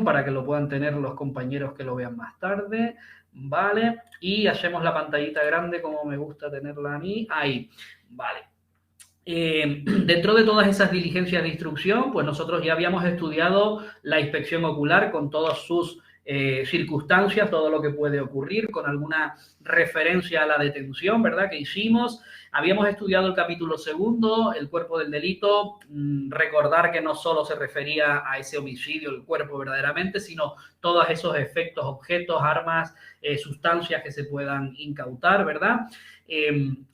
para que lo puedan tener los compañeros que lo vean más tarde, ¿vale? Y hacemos la pantallita grande como me gusta tenerla a mí, ahí, ¿vale? Dentro de todas esas diligencias de instrucción, pues nosotros ya habíamos estudiado la inspección ocular con todas sus circunstancias, todo lo que puede ocurrir, con alguna referencia a la detención, ¿verdad?, que hicimos. Habíamos estudiado el capítulo segundo, el cuerpo del delito, recordar que no solo se refería a ese homicidio, el cuerpo verdaderamente, sino todos esos efectos, objetos, armas, sustancias que se puedan incautar, ¿verdad?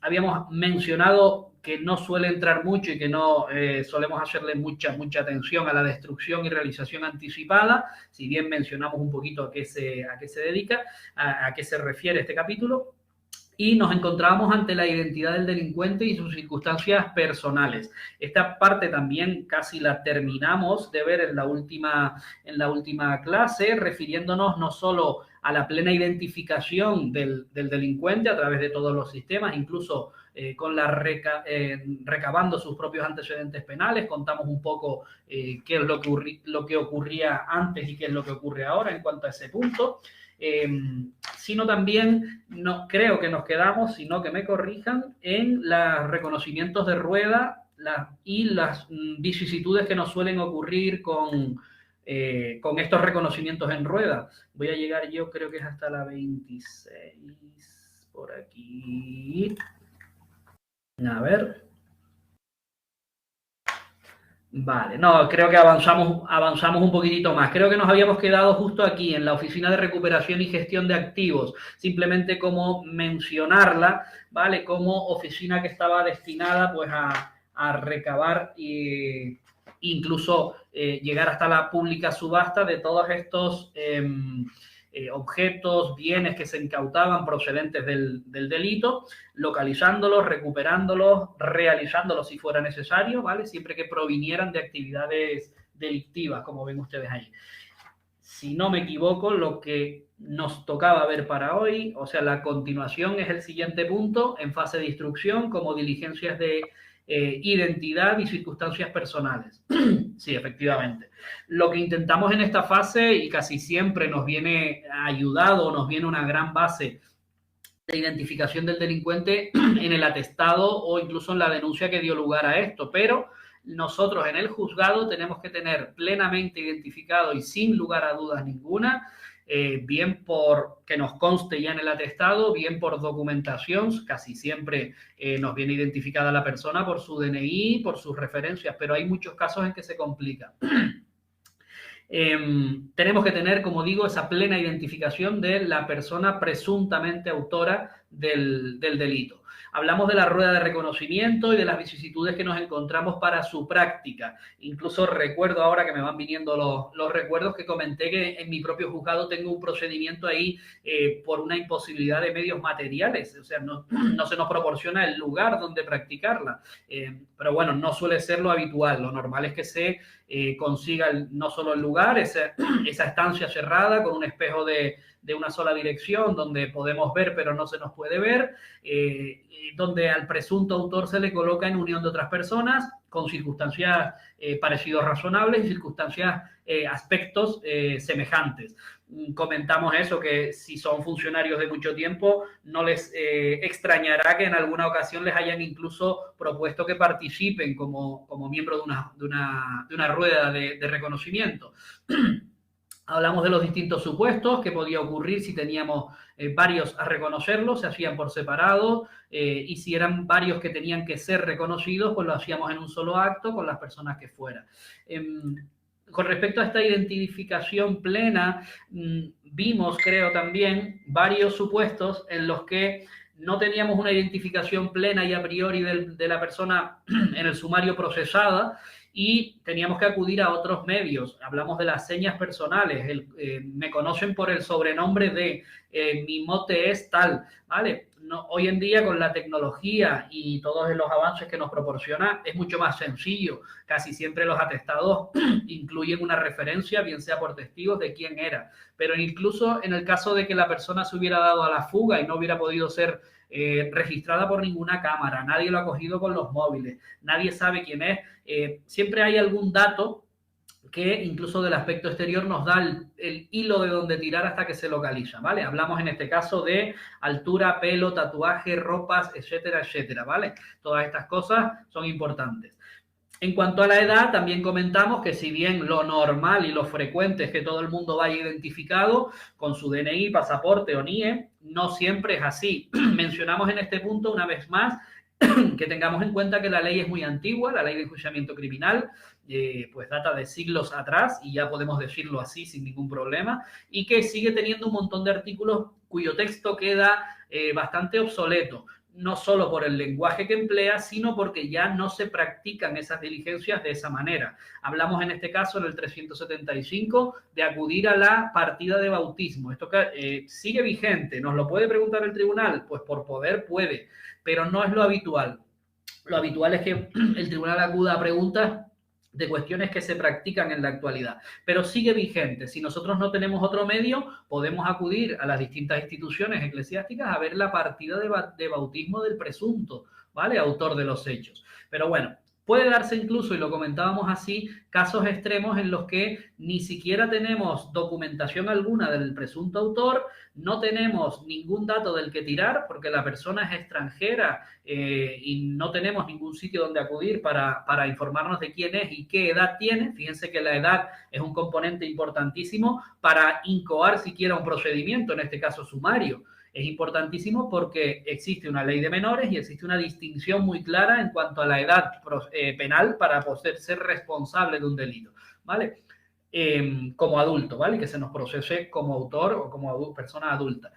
Habíamos mencionado que no suele entrar mucho y que no solemos hacerle mucha atención a la destrucción y realización anticipada, si bien mencionamos un poquito a qué se dedica, a qué se refiere este capítulo. Y nos encontramos ante la identidad del delincuente y sus circunstancias personales. Esta parte también casi la terminamos de ver en la última clase, refiriéndonos no solo a la plena identificación del delincuente a través de todos los sistemas, incluso con recabando sus propios antecedentes penales, contamos un poco qué es lo que ocurría antes y qué es lo que ocurre ahora en cuanto a ese punto. Sino también creo que nos quedamos, sino que me corrijan, en los reconocimientos de rueda y las vicisitudes que nos suelen ocurrir con estos reconocimientos en rueda. Voy a llegar, yo creo que es hasta la 26, por aquí. A ver. Vale, no, creo que avanzamos un poquitito más. Creo que nos habíamos quedado justo aquí, en la Oficina de Recuperación y Gestión de Activos, simplemente como mencionarla, ¿vale? Como oficina que estaba destinada pues a recabar e incluso llegar hasta la pública subasta de todos estos objetos, bienes que se incautaban procedentes del delito, localizándolos, recuperándolos, realizándolos si fuera necesario, ¿vale? Siempre que provinieran de actividades delictivas, como ven ustedes ahí. Si no me equivoco, lo que nos tocaba ver para hoy, o sea, la continuación es el siguiente punto, en fase de instrucción, como diligencias de identidad y circunstancias personales. Sí, efectivamente. Lo que intentamos en esta fase, y casi siempre nos viene ayudado, nos viene una gran base de identificación del delincuente en el atestado o incluso en la denuncia que dio lugar a esto, pero nosotros en el juzgado tenemos que tener plenamente identificado y sin lugar a dudas ninguna, bien por que nos conste ya en el atestado, bien por documentación, casi siempre nos viene identificada la persona por su DNI, por sus referencias, pero hay muchos casos en que se complica. Tenemos que tener, como digo, esa plena identificación de la persona presuntamente autora del delito. Hablamos de la rueda de reconocimiento y de las vicisitudes que nos encontramos para su práctica. Incluso recuerdo ahora que me van viniendo los recuerdos que comenté que en mi propio juzgado tengo un procedimiento ahí por una imposibilidad de medios materiales. O sea, no se nos proporciona el lugar donde practicarla. Pero bueno, no suele ser lo habitual. Lo normal es que se consiga no solo el lugar, esa estancia cerrada con un espejo de una sola dirección donde podemos ver pero no se nos puede ver, donde al presunto autor se le coloca en unión de otras personas con circunstancias parecidos razonables y circunstancias, aspectos semejantes. Comentamos eso, que si son funcionarios de mucho tiempo, no les extrañará que en alguna ocasión les hayan incluso propuesto que participen como miembro de una rueda de reconocimiento. Hablamos de los distintos supuestos que podía ocurrir si teníamos varios a reconocerlos, se hacían por separado, y si eran varios que tenían que ser reconocidos, pues lo hacíamos en un solo acto con las personas que fueran. Con respecto a esta identificación plena, vimos, creo también, varios supuestos en los que no teníamos una identificación plena y a priori de la persona en el sumario procesada y teníamos que acudir a otros medios. Hablamos de las señas personales, me conocen por el sobrenombre de, mi mote es tal, ¿vale? No, hoy en día con la tecnología y todos los avances que nos proporciona es mucho más sencillo. Casi siempre los atestados incluyen una referencia, bien sea por testigos, de quién era. Pero incluso en el caso de que la persona se hubiera dado a la fuga y no hubiera podido ser registrada por ninguna cámara, nadie lo ha cogido con los móviles, nadie sabe quién es, siempre hay algún dato que incluso del aspecto exterior nos da el hilo de donde tirar hasta que se localiza, ¿vale? Hablamos en este caso de altura, pelo, tatuaje, ropas, etcétera, etcétera, ¿vale? Todas estas cosas son importantes. En cuanto a la edad, también comentamos que si bien lo normal y lo frecuente es que todo el mundo vaya identificado con su DNI, pasaporte o NIE, no siempre es así. Mencionamos en este punto, una vez más, que tengamos en cuenta que la ley es muy antigua, la ley de enjuiciamiento criminal, pues data de siglos atrás, y ya podemos decirlo así sin ningún problema, y que sigue teniendo un montón de artículos cuyo texto queda bastante obsoleto, no solo por el lenguaje que emplea, sino porque ya no se practican esas diligencias de esa manera. Hablamos en este caso, en el 375, de acudir a la partida de bautismo. Esto sigue vigente, ¿nos lo puede preguntar el tribunal? Pues por poder puede, pero no es lo habitual. Lo habitual es que el tribunal acuda a preguntas de cuestiones que se practican en la actualidad, pero sigue vigente. Si nosotros no tenemos otro medio, podemos acudir a las distintas instituciones eclesiásticas a ver la partida de bautismo del presunto, ¿vale? Autor de los hechos. Pero bueno, puede darse incluso, y lo comentábamos así, casos extremos en los que ni siquiera tenemos documentación alguna del presunto autor, no tenemos ningún dato del que tirar porque la persona es extranjera y no tenemos ningún sitio donde acudir para informarnos de quién es y qué edad tiene. Fíjense que la edad es un componente importantísimo para incoar siquiera un procedimiento, en este caso sumario. Es importantísimo porque existe una ley de menores y existe una distinción muy clara en cuanto a la edad penal para poder ser responsable de un delito, ¿vale? Como adulto, ¿vale? Que se nos procese como autor o como persona adulta.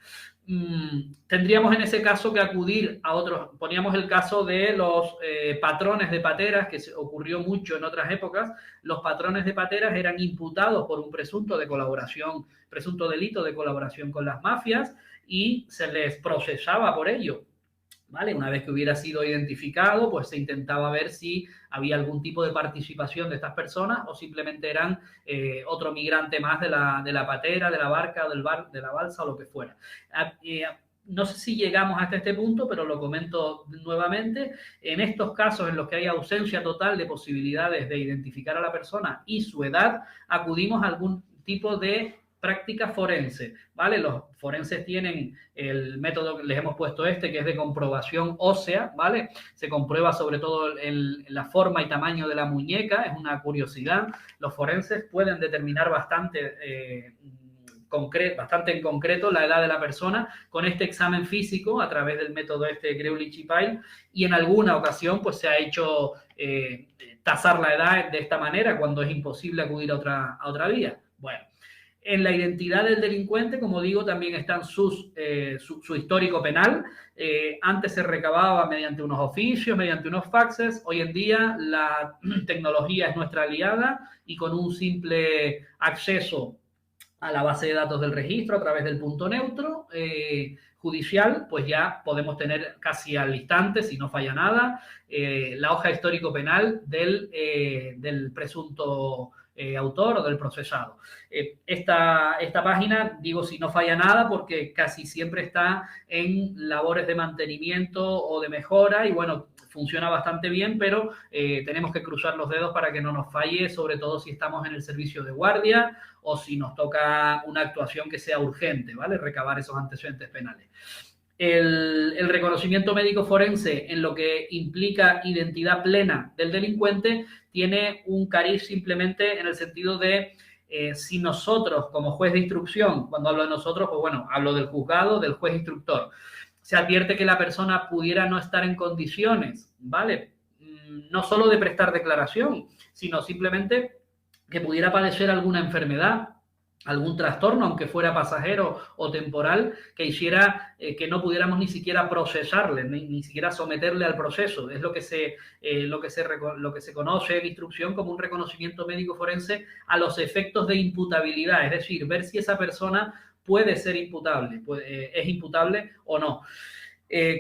Tendríamos en ese caso que acudir a otros. Poníamos el caso de los patrones de pateras, que ocurrió mucho en otras épocas. Los patrones de pateras eran imputados por un presunto delito de colaboración con las mafias, y se les procesaba por ello, ¿vale? Una vez que hubiera sido identificado, pues se intentaba ver si había algún tipo de participación de estas personas o simplemente eran otro migrante más de la patera, de la barca, de la balsa o lo que fuera. No sé si llegamos hasta este punto, pero lo comento nuevamente. En estos casos en los que hay ausencia total de posibilidades de identificar a la persona y su edad, acudimos a algún tipo de práctica forense, ¿vale? Los forenses tienen el método que les hemos puesto que es de comprobación ósea, ¿vale? Se comprueba sobre todo la forma y tamaño de la muñeca, es una curiosidad. Los forenses pueden determinar bastante en concreto la edad de la persona con este examen físico a través del método Greulich y Pyle, y en alguna ocasión pues se ha hecho tasar la edad de esta manera cuando es imposible acudir a otra vía. Bueno, en la identidad del delincuente, como digo, también están su histórico penal. Antes se recababa mediante unos oficios, mediante unos faxes. Hoy en día la tecnología es nuestra aliada y con un simple acceso a la base de datos del registro a través del punto neutro judicial, pues ya podemos tener casi al instante, si no falla nada, la hoja histórico penal del presunto autor o del procesado. Esta página, digo si no falla nada, porque casi siempre está en labores de mantenimiento o de mejora y bueno, funciona bastante bien, pero tenemos que cruzar los dedos para que no nos falle, sobre todo si estamos en el servicio de guardia o si nos toca una actuación que sea urgente, ¿vale? Recabar esos antecedentes penales. El reconocimiento médico forense en lo que implica identidad plena del delincuente tiene un cariz simplemente en el sentido de si nosotros como juez de instrucción, cuando hablo de nosotros, pues bueno, hablo del juzgado, del juez instructor, se advierte que la persona pudiera no estar en condiciones, ¿vale? No solo de prestar declaración, sino simplemente que pudiera padecer alguna enfermedad, algún trastorno, aunque fuera pasajero o temporal, que hiciera que no pudiéramos ni siquiera procesarle, ni siquiera someterle al proceso. Es lo que se conoce en instrucción como un reconocimiento médico forense a los efectos de imputabilidad, es decir, ver si esa persona puede ser imputable, es imputable o no.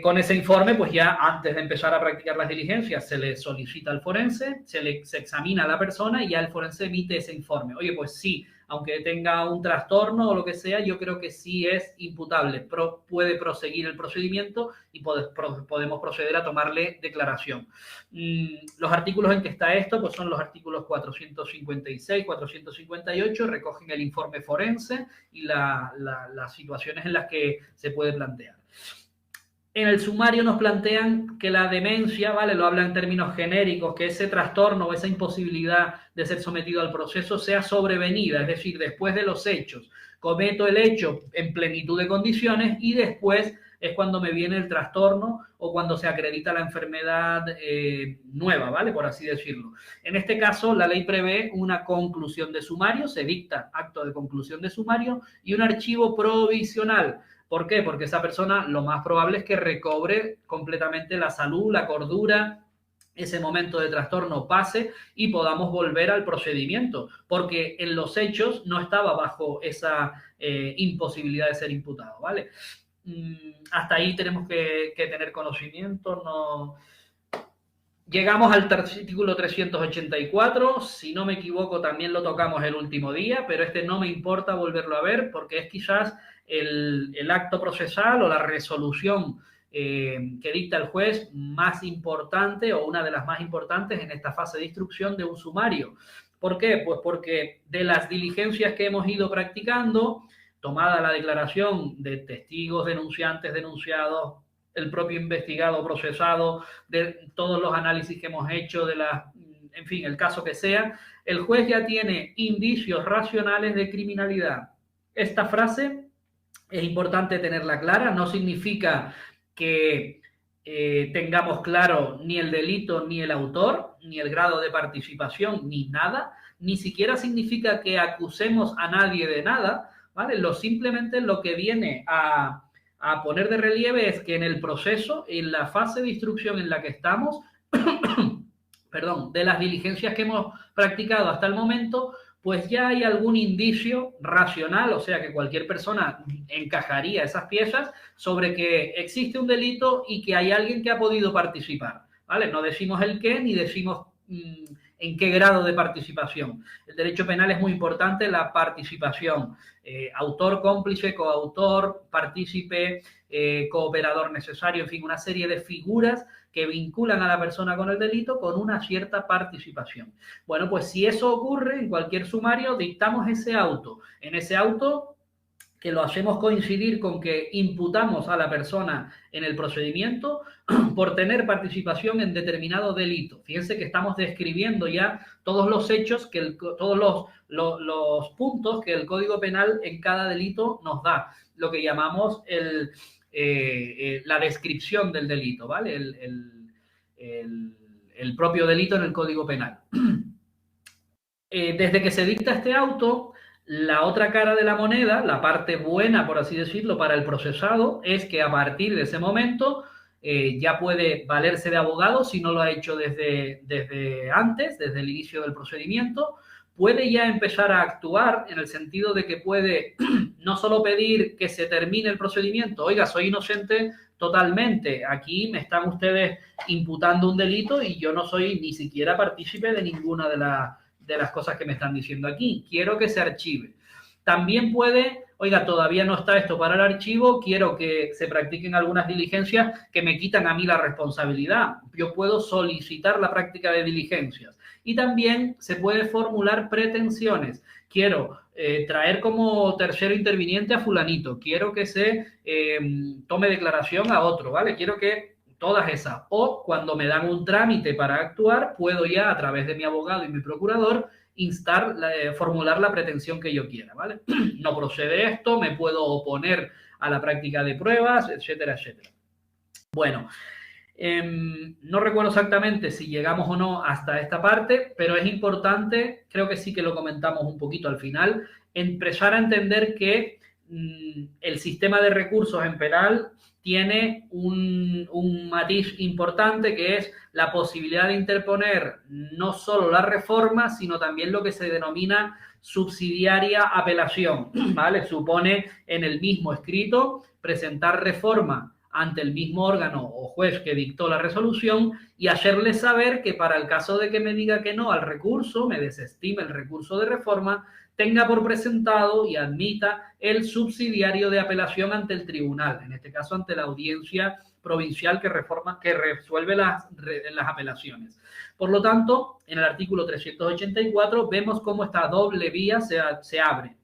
Con ese informe, pues ya antes de empezar a practicar las diligencias, se le solicita al forense, se examina a la persona y ya el forense emite ese informe. Oye, pues sí, aunque tenga un trastorno o lo que sea, yo creo que sí es imputable, puede proseguir el procedimiento y podemos proceder a tomarle declaración. Los artículos en que está esto pues son los artículos 456, 458, recogen el informe forense y las situaciones en las que se puede plantear. En el sumario nos plantean que la demencia, ¿vale? Lo habla en términos genéricos, que ese trastorno o esa imposibilidad de ser sometido al proceso sea sobrevenida, es decir, después de los hechos. Cometo el hecho en plenitud de condiciones y después es cuando me viene el trastorno o cuando se acredita la enfermedad nueva, ¿vale? Por así decirlo. En este caso, la ley prevé una conclusión de sumario, se dicta acto de conclusión de sumario y un archivo provisional. ¿Por qué? Porque esa persona lo más probable es que recobre completamente la salud, la cordura, ese momento de trastorno pase y podamos volver al procedimiento, porque en los hechos no estaba bajo esa imposibilidad de ser imputado, ¿vale? Hasta ahí tenemos que tener conocimiento, no... Llegamos al artículo 384, si no me equivoco también lo tocamos el último día, pero este no me importa volverlo a ver porque es quizás el acto procesal o la resolución que dicta el juez más importante o una de las más importantes en esta fase de instrucción de un sumario. ¿Por qué? Pues porque de las diligencias que hemos ido practicando, tomada la declaración de testigos, denunciantes, denunciados, el propio investigado, procesado, de todos los análisis que hemos hecho, en fin, el caso que sea, el juez ya tiene indicios racionales de criminalidad. Esta frase es importante tenerla clara, no significa que tengamos claro ni el delito, ni el autor, ni el grado de participación, ni nada, ni siquiera significa que acusemos a nadie de nada, ¿vale? Simplemente lo que viene a poner de relieve es que en el proceso, en la fase de instrucción en la que estamos, perdón, de las diligencias que hemos practicado hasta el momento, pues ya hay algún indicio racional, o sea que cualquier persona encajaría esas piezas sobre que existe un delito y que hay alguien que ha podido participar, ¿vale? No decimos el qué ni decimos en qué grado de participación. El derecho penal es muy importante, la participación. Autor, cómplice, coautor, partícipe, cooperador necesario, en fin, una serie de figuras que vinculan a la persona con el delito con una cierta participación. Bueno, pues si eso ocurre en cualquier sumario, dictamos ese auto. En ese auto, que lo hacemos coincidir con que imputamos a la persona en el procedimiento por tener participación en determinado delito. Fíjense que estamos describiendo ya todos los hechos, todos los puntos que el Código Penal en cada delito nos da, lo que llamamos la descripción del delito, ¿vale? El propio delito en el Código Penal. Desde que se dicta este auto, la otra cara de la moneda, la parte buena, por así decirlo, para el procesado, es que a partir de ese momento ya puede valerse de abogado, si no lo ha hecho desde antes, desde el inicio del procedimiento, puede ya empezar a actuar en el sentido de que puede no solo pedir que se termine el procedimiento, oiga, soy inocente totalmente, aquí me están ustedes imputando un delito y yo no soy ni siquiera partícipe de ninguna de las cosas que me están diciendo aquí. Quiero que se archive. También puede, oiga, todavía no está esto para el archivo, quiero que se practiquen algunas diligencias que me quitan a mí la responsabilidad. Yo puedo solicitar la práctica de diligencias. Y también se puede formular pretensiones. Quiero traer como tercero interviniente a fulanito. Quiero que se tome declaración a otro, ¿vale? Quiero que todas esas. O cuando me dan un trámite para actuar, puedo ya a través de mi abogado y mi procurador formular la pretensión que yo quiera, ¿vale? No procede esto, me puedo oponer a la práctica de pruebas, etcétera, etcétera. Bueno, no recuerdo exactamente si llegamos o no hasta esta parte, pero es importante, creo que sí que lo comentamos un poquito al final, empezar a entender que el sistema de recursos en penal tiene un matiz importante que es la posibilidad de interponer no solo la reforma, sino también lo que se denomina subsidiaria apelación, ¿vale? Supone en el mismo escrito presentar reforma ante el mismo órgano o juez que dictó la resolución y hacerle saber que para el caso de que me diga que no al recurso, me desestime el recurso de reforma, tenga por presentado y admita el subsidiario de apelación ante el tribunal, en este caso ante la audiencia provincial que resuelve las apelaciones. Por lo tanto, en el artículo 384 vemos cómo esta doble vía se abre.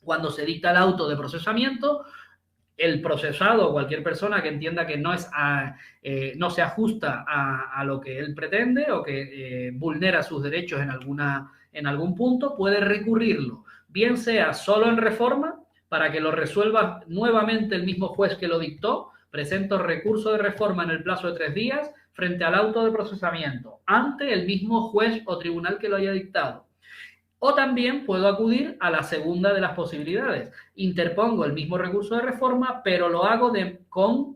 Cuando se dicta el auto de procesamiento, el procesado o cualquier persona que entienda que no se ajusta a lo que él pretende o que vulnera sus derechos en algún punto, puede recurrirlo, bien sea solo en reforma, para que lo resuelva nuevamente el mismo juez que lo dictó, presento recurso de reforma en el plazo de 3 días frente al auto de procesamiento, ante el mismo juez o tribunal que lo haya dictado. O también puedo acudir a la segunda de las posibilidades. Interpongo el mismo recurso de reforma, pero lo hago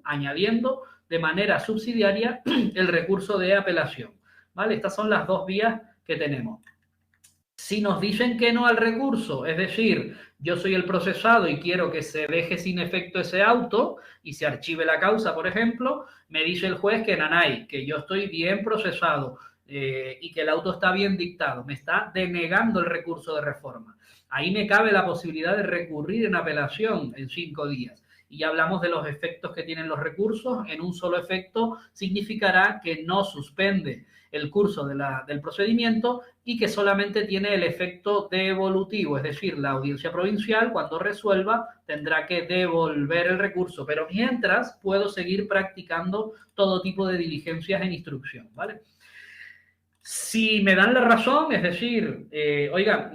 añadiendo de manera subsidiaria el recurso de apelación. ¿Vale? Estas son las dos vías que tenemos. Si nos dicen que no al recurso, es decir, yo soy el procesado y quiero que se deje sin efecto ese auto y se archive la causa, por ejemplo, me dice el juez que nanay, que yo estoy bien procesado, y que el auto está bien dictado, me está denegando el recurso de reforma. Ahí me cabe la posibilidad de recurrir en apelación en 5 días. Y ya hablamos de los efectos que tienen los recursos. En un solo efecto significará que no suspende el curso del procedimiento y que solamente tiene el efecto devolutivo, es decir, la audiencia provincial cuando resuelva tendrá que devolver el recurso, pero mientras puedo seguir practicando todo tipo de diligencias en instrucción, ¿vale? Si me dan la razón, es decir, oiga,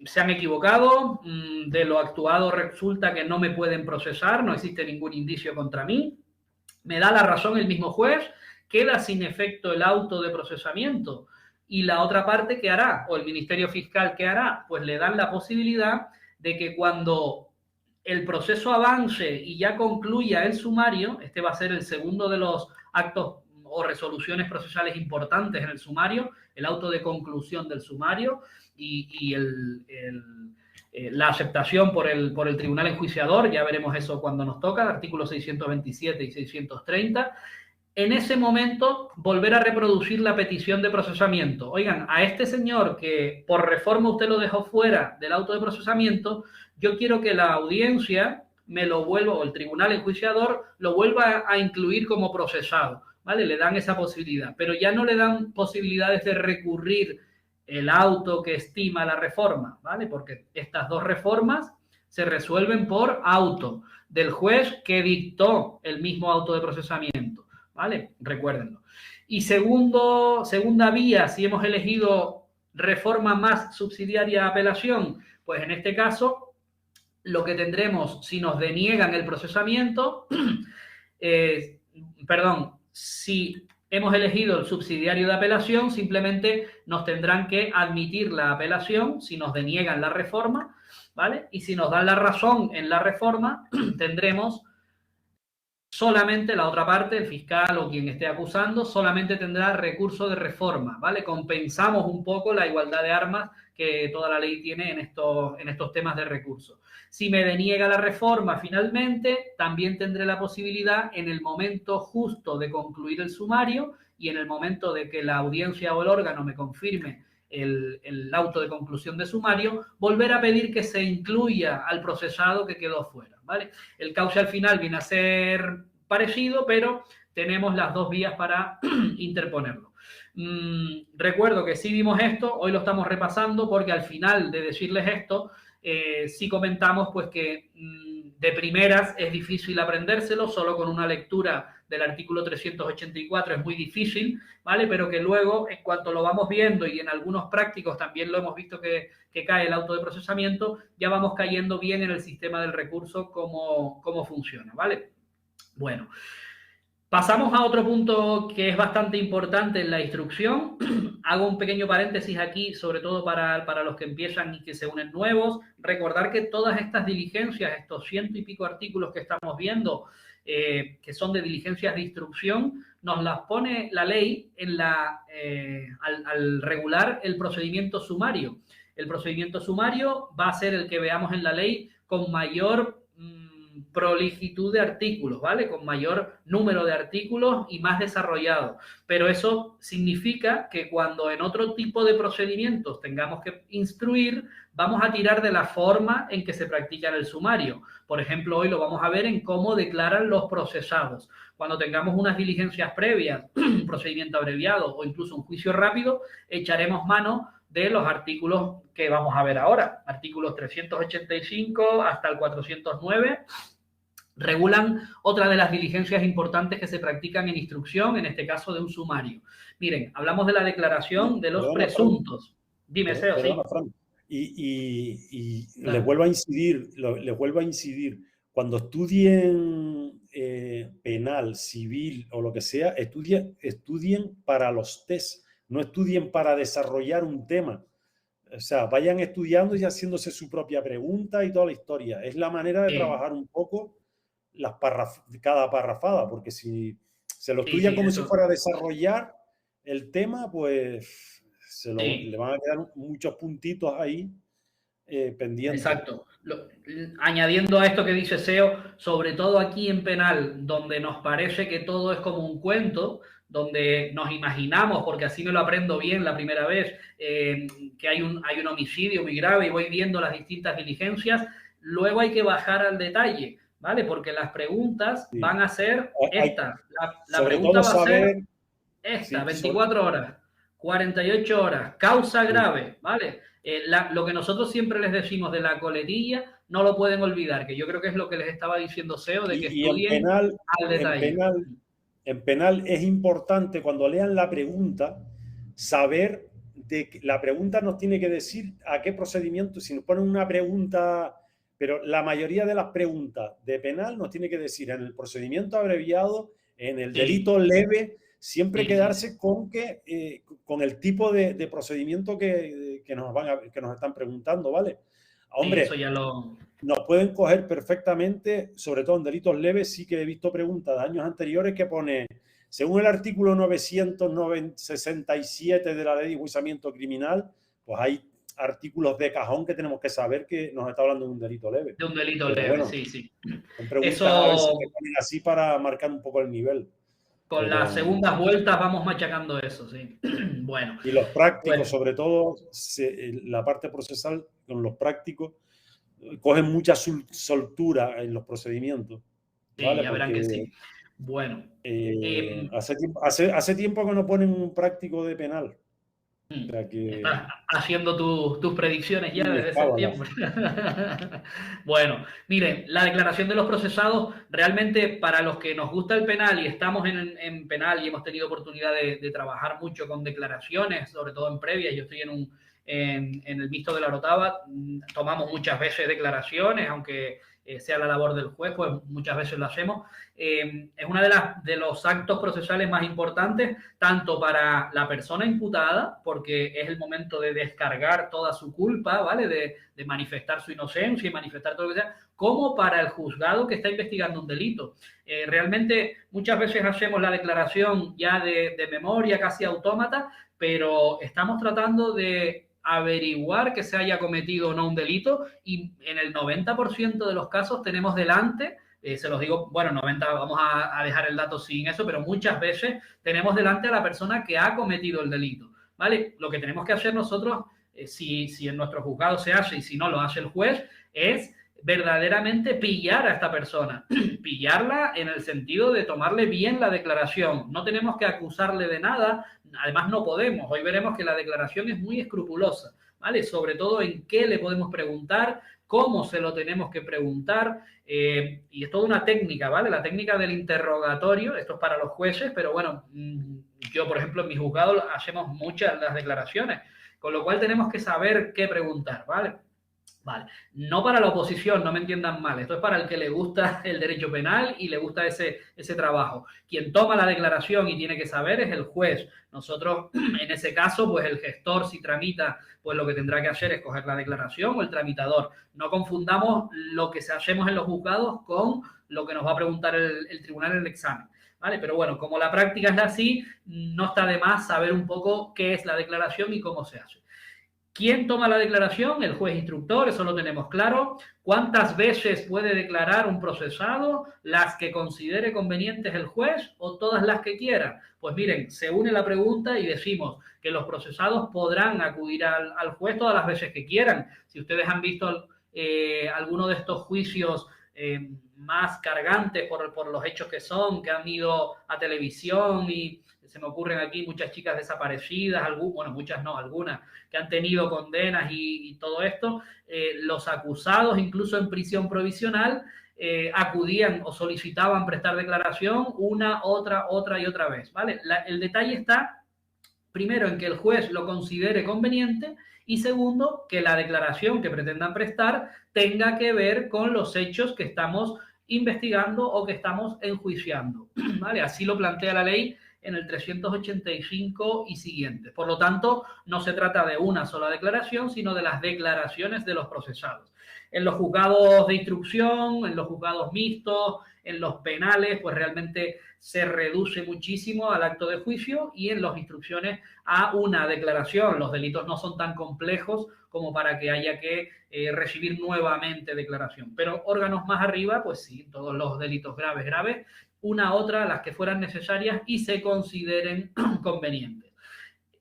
se han equivocado, de lo actuado resulta que no me pueden procesar, no existe ningún indicio contra mí, me da la razón el mismo juez, queda sin efecto el auto de procesamiento y la otra parte, ¿qué hará? O el Ministerio Fiscal, ¿qué hará? Pues le dan la posibilidad de que cuando el proceso avance y ya concluya el sumario, este va a ser el segundo de los actos o resoluciones procesales importantes en el sumario, el auto de conclusión del sumario y la aceptación por el tribunal enjuiciador, ya veremos eso cuando nos toca, artículos 627 y 630. En ese momento, volver a reproducir la petición de procesamiento. Oigan, a este señor que por reforma usted lo dejó fuera del auto de procesamiento, yo quiero que la audiencia me lo vuelva, o el tribunal enjuiciador lo vuelva a incluir como procesado. ¿Vale? Le dan esa posibilidad, pero ya no le dan posibilidades de recurrir el auto que estima la reforma, ¿vale? Porque estas dos reformas se resuelven por auto del juez que dictó el mismo auto de procesamiento, ¿vale? Recuérdenlo. Y segunda vía, si hemos elegido reforma más subsidiaria a apelación, pues en este caso lo que tendremos, si nos deniegan el procesamiento, si hemos elegido el subsidiario de apelación, simplemente nos tendrán que admitir la apelación si nos deniegan la reforma, ¿vale? Y si nos dan la razón en la reforma, tendremos solamente la otra parte, el fiscal o quien esté acusando, solamente tendrá recurso de reforma, ¿vale? Compensamos un poco la igualdad de armas que toda la ley tiene en estos temas de recursos. Si me deniega la reforma finalmente, también tendré la posibilidad en el momento justo de concluir el sumario y en el momento de que la audiencia o el órgano me confirme el auto de conclusión de sumario, volver a pedir que se incluya al procesado que quedó fuera, ¿vale? El cauce al final viene a ser parecido, pero tenemos las dos vías para interponerlo. Recuerdo que sí vimos esto, hoy lo estamos repasando porque al final de decirles esto, sí comentamos pues que de primeras es difícil aprendérselo, solo con una lectura del artículo 384 es muy difícil, ¿vale? Pero que luego, en cuanto lo vamos viendo y en algunos prácticos también lo hemos visto que cae el auto de procesamiento, ya vamos cayendo bien en el sistema del recurso cómo funciona, ¿vale? Bueno, pasamos a otro punto que es bastante importante en la instrucción. Hago un pequeño paréntesis aquí, sobre todo para los que empiezan y que se unen nuevos. Recordar que todas estas diligencias, estos 100 y pico artículos que estamos viendo, que son de diligencias de instrucción, nos las pone la ley al regular el procedimiento sumario. El procedimiento sumario va a ser el que veamos en la ley con mayor prolijitud de artículos, ¿vale? Con mayor número de artículos y más desarrollado. Pero eso significa que cuando en otro tipo de procedimientos tengamos que instruir, vamos a tirar de la forma en que se practica en el sumario. Por ejemplo, hoy lo vamos a ver en cómo declaran los procesados. Cuando tengamos unas diligencias previas, un procedimiento abreviado o incluso un juicio rápido, echaremos mano de los artículos que vamos a ver ahora. Artículos 385 hasta el 409 regulan otra de las diligencias importantes que se practican en instrucción, en este caso de un sumario. Miren, hablamos de la declaración de los presuntos. Dime, Seo, sí. Fran. Y claro, les vuelvo a incidir, cuando estudien penal, civil o lo que sea, estudien para los test, no estudien para desarrollar un tema. O sea, vayan estudiando y haciéndose su propia pregunta y toda la historia. Es la manera de trabajar un poco cada parrafada, porque si se lo estudian como si fuera a desarrollar el tema, pues le van a quedar muchos puntitos ahí pendientes. Exacto. Añadiendo a esto que dice Seo, sobre todo aquí en penal, donde nos parece que todo es como un cuento, donde nos imaginamos, porque así me lo aprendo bien la primera vez, que hay un homicidio muy grave y voy viendo las distintas diligencias, luego hay que bajar al detalle, ¿vale? Porque las preguntas van a ser estas. La pregunta va a ser esta, 24 horas, 48 horas, causa grave, ¿vale? Lo que nosotros siempre les decimos de la coletilla, no lo pueden olvidar, que yo creo que es lo que les estaba diciendo Seo, de que estudien al detalle. En penal es importante, cuando lean la pregunta, saber de que la pregunta nos tiene que decir a qué procedimiento, si nos ponen una pregunta, pero la mayoría de las preguntas de penal nos tiene que decir en el procedimiento abreviado, en el delito leve, siempre quedarse con el tipo de procedimiento que nos están preguntando, ¿vale? Hombre, eso ya nos pueden coger perfectamente, sobre todo en delitos leves. Sí que he visto preguntas de años anteriores que pone, según el artículo 967 de la Ley de Enjuiciamiento Criminal, pues hay artículos de cajón que tenemos que saber que nos está hablando de un delito leve. De un delito leve, bueno, sí. Son preguntas a veces que ponen así para marcar un poco el nivel. Con las segundas vueltas vamos machacando eso, sí. Bueno. Y los prácticos, sobre todo, la parte procesal, con los prácticos, cogen mucha soltura en los procedimientos. ¿Vale? Sí, ya verán que sí. Bueno. Hace tiempo que no ponen un práctico de penal. O sea que... Estás haciendo tus predicciones ya desde ese tiempo. Bueno, miren, la declaración de los procesados, realmente para los que nos gusta el penal y estamos en penal y hemos tenido oportunidad de trabajar mucho con declaraciones, sobre todo en previas, yo estoy en el mixto de la Orotava, tomamos muchas veces declaraciones, aunque sea la labor del juez, pues muchas veces lo hacemos. Es uno de los actos procesales más importantes, tanto para la persona imputada, porque es el momento de descargar toda su culpa, ¿vale? De manifestar su inocencia y manifestar todo lo que sea, como para el juzgado que está investigando un delito. Realmente muchas veces hacemos la declaración ya de memoria, casi autómata, pero estamos tratando de averiguar que se haya cometido o no un delito, y en el 90% de los casos tenemos delante, se los digo, bueno, 90, vamos a dejar el dato sin eso, pero muchas veces tenemos delante a la persona que ha cometido el delito, ¿vale? Lo que tenemos que hacer nosotros, si en nuestro juzgado se hace y si no lo hace el juez, es verdaderamente pillar a esta persona, pillarla en el sentido de tomarle bien la declaración. No tenemos que acusarle de nada, además no podemos. Hoy veremos que la declaración es muy escrupulosa, ¿vale? Sobre todo en qué le podemos preguntar, cómo se lo tenemos que preguntar, y es toda una técnica, ¿vale? La técnica del interrogatorio, esto es para los jueces, pero bueno, yo, por ejemplo, en mi juzgado hacemos muchas las declaraciones, con lo cual tenemos que saber qué preguntar, ¿vale? Vale, no para la oposición, no me entiendan mal, esto es para el que le gusta el derecho penal y le gusta ese trabajo. Quien toma la declaración y tiene que saber es el juez. Nosotros, en ese caso, pues el gestor, si tramita, pues lo que tendrá que hacer es coger la declaración, o el tramitador. No confundamos lo que hacemos en los juzgados con lo que nos va a preguntar el tribunal en el examen, ¿vale? Pero bueno, como la práctica es así, no está de más saber un poco qué es la declaración y cómo se hace. ¿Quién toma la declaración? El juez instructor, eso lo tenemos claro. ¿Cuántas veces puede declarar un procesado? ¿Las que considere convenientes el juez o todas las que quiera? Pues miren, se une la pregunta y decimos que los procesados podrán acudir al juez todas las veces que quieran. Si ustedes han visto alguno de estos juicios más cargantes por los hechos que son, que han ido a televisión y se me ocurren aquí muchas chicas desaparecidas, bueno, muchas no, algunas, que han tenido condenas y todo esto, los acusados, incluso en prisión provisional, acudían o solicitaban prestar declaración una, otra y otra vez, ¿vale? El detalle está, primero, en que el juez lo considere conveniente y segundo, que la declaración que pretendan prestar tenga que ver con los hechos que estamos investigando o que estamos enjuiciando, ¿vale? Así lo plantea la ley en el 385 y siguientes. Por lo tanto, no se trata de una sola declaración, sino de las declaraciones de los procesados. En los juzgados de instrucción, en los juzgados mixtos, en los penales, pues realmente se reduce muchísimo al acto de juicio y en las instrucciones a una declaración. Los delitos no son tan complejos como para que haya que recibir nuevamente declaración. Pero órganos más arriba, pues sí, todos los delitos graves, una otra, las que fueran necesarias y se consideren convenientes.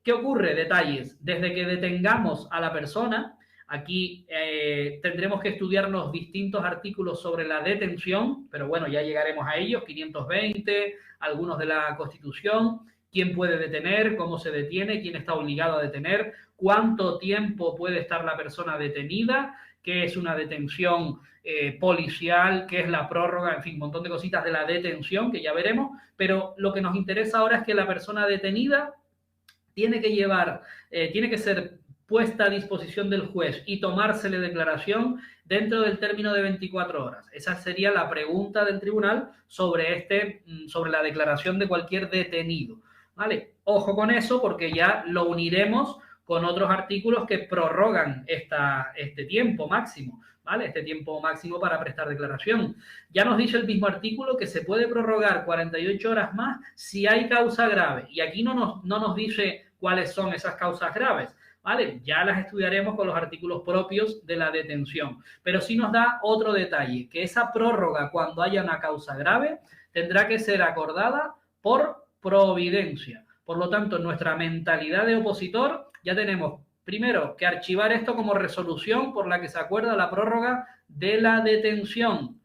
¿Qué ocurre? Detalles. Desde que detengamos a la persona, aquí tendremos que estudiarnos distintos artículos sobre la detención, pero bueno, ya llegaremos a ellos, 520, algunos de la Constitución, quién puede detener, cómo se detiene, quién está obligado a detener, cuánto tiempo puede estar la persona detenida, qué es una detención policial, qué es la prórroga, en fin, un montón de cositas de la detención que ya veremos, pero lo que nos interesa ahora es que la persona detenida tiene que ser puesta a disposición del juez y tomársele declaración dentro del término de 24 horas. Esa sería la pregunta del tribunal sobre la declaración de cualquier detenido, ¿vale? Ojo con eso porque ya lo uniremos con otros artículos que prorrogan este tiempo máximo, ¿vale? Este tiempo máximo para prestar declaración. Ya nos dice el mismo artículo que se puede prorrogar 48 horas más si hay causa grave. Y aquí no nos dice cuáles son esas causas graves, ¿vale? Ya las estudiaremos con los artículos propios de la detención. Pero sí nos da otro detalle, que esa prórroga cuando haya una causa grave tendrá que ser acordada por providencia. Por lo tanto, en nuestra mentalidad de opositor ya tenemos, primero, que archivar esto como resolución por la que se acuerda la prórroga de la detención,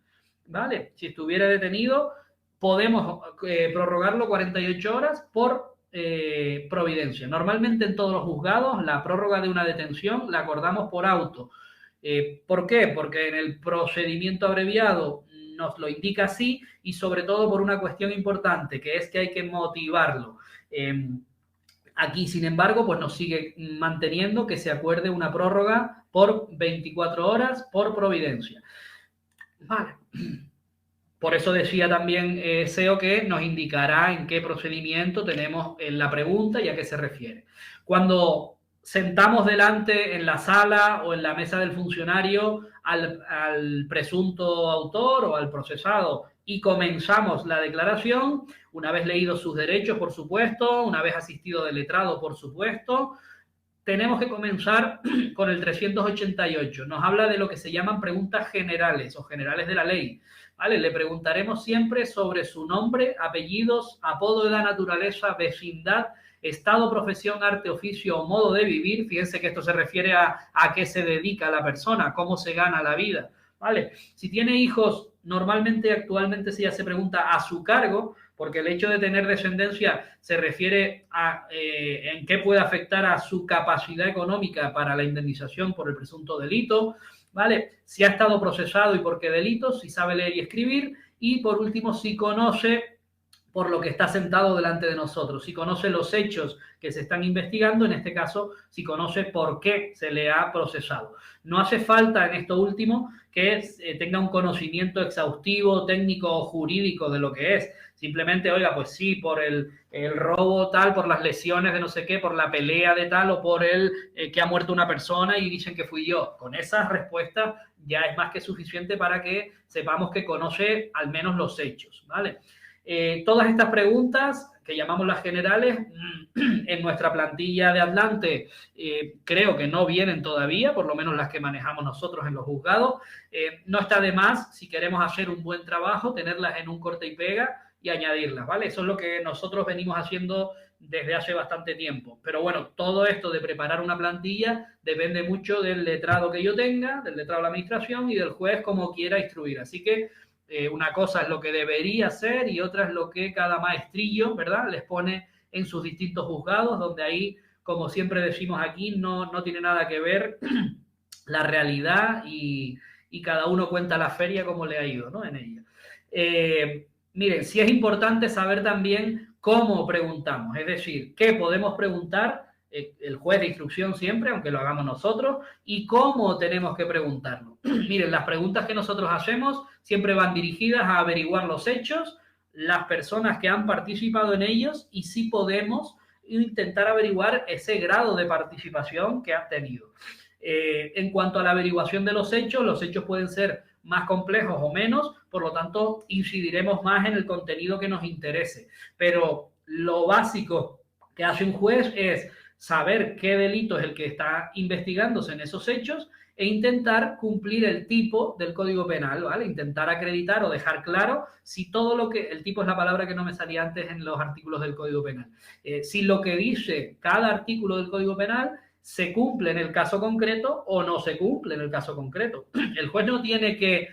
¿vale? Si estuviera detenido, podemos prorrogarlo 48 horas por providencia. Normalmente en todos los juzgados la prórroga de una detención la acordamos por auto. ¿Por qué? Porque en el procedimiento abreviado nos lo indica así y sobre todo por una cuestión importante, que es que hay que motivarlo. Aquí, sin embargo, pues nos sigue manteniendo que se acuerde una prórroga por 24 horas por providencia. Vale. Por eso decía también SEO que nos indicará en qué procedimiento tenemos en la pregunta y a qué se refiere. Cuando sentamos delante en la sala o en la mesa del funcionario al presunto autor o al procesado y comenzamos la declaración, una vez leídos sus derechos, por supuesto, una vez asistido de letrado, por supuesto, tenemos que comenzar con el 388. Nos habla de lo que se llaman preguntas generales o generales de la ley. ¿Vale? Le preguntaremos siempre sobre su nombre, apellidos, apodo, edad, naturaleza, vecindad, estado, profesión, arte, oficio o modo de vivir. Fíjense que esto se refiere a qué se dedica la persona, cómo se gana la vida, ¿vale? Si tiene hijos, normalmente actualmente se ya se pregunta a su cargo, porque el hecho de tener descendencia se refiere a en qué puede afectar a su capacidad económica para la indemnización por el presunto delito, ¿vale? Si ha estado procesado y por qué delitos, si sabe leer y escribir, y por último, si conoce por lo que está sentado delante de nosotros, si conoce los hechos que se están investigando, en este caso, si conoce por qué se le ha procesado. No hace falta en esto último que tenga un conocimiento exhaustivo, técnico o jurídico de lo que es. Simplemente, oiga, pues sí, por el robo tal, por las lesiones de no sé qué, por la pelea de tal o por que ha muerto una persona y dicen que fui yo. Con esas respuestas ya es más que suficiente para que sepamos que conoce al menos los hechos, ¿vale? Todas estas preguntas que llamamos las generales, en nuestra plantilla de Atlante creo que no vienen todavía, por lo menos las que manejamos nosotros en los juzgados. No está de más, si queremos hacer un buen trabajo, tenerlas en un corte y pega y añadirlas, ¿vale? Eso es lo que nosotros venimos haciendo desde hace bastante tiempo. Pero bueno, todo esto de preparar una plantilla depende mucho del letrado que yo tenga, del letrado de la administración y del juez como quiera instruir. Así que una cosa es lo que debería ser y otra es lo que cada maestrillo, ¿verdad?, les pone en sus distintos juzgados, donde ahí, como siempre decimos aquí, no tiene nada que ver la realidad y cada uno cuenta la feria como le ha ido, ¿no?, en ella. Miren, sí es importante saber también cómo preguntamos, es decir, qué podemos preguntar, el juez de instrucción siempre, aunque lo hagamos nosotros, y cómo tenemos que preguntarlo. Miren, las preguntas que nosotros hacemos siempre van dirigidas a averiguar los hechos, las personas que han participado en ellos y si podemos intentar averiguar ese grado de participación que han tenido. En cuanto a la averiguación de los hechos pueden ser más complejos o menos, por lo tanto incidiremos más en el contenido que nos interese. Pero lo básico que hace un juez es saber qué delito es el que está investigándose en esos hechos e intentar cumplir el tipo del Código Penal, ¿vale? Intentar acreditar o dejar claro si todo lo que... El tipo es la palabra que no me salía antes en los artículos del Código Penal. Si lo que dice cada artículo del Código Penal se cumple en el caso concreto o no se cumple en el caso concreto. El juez no tiene que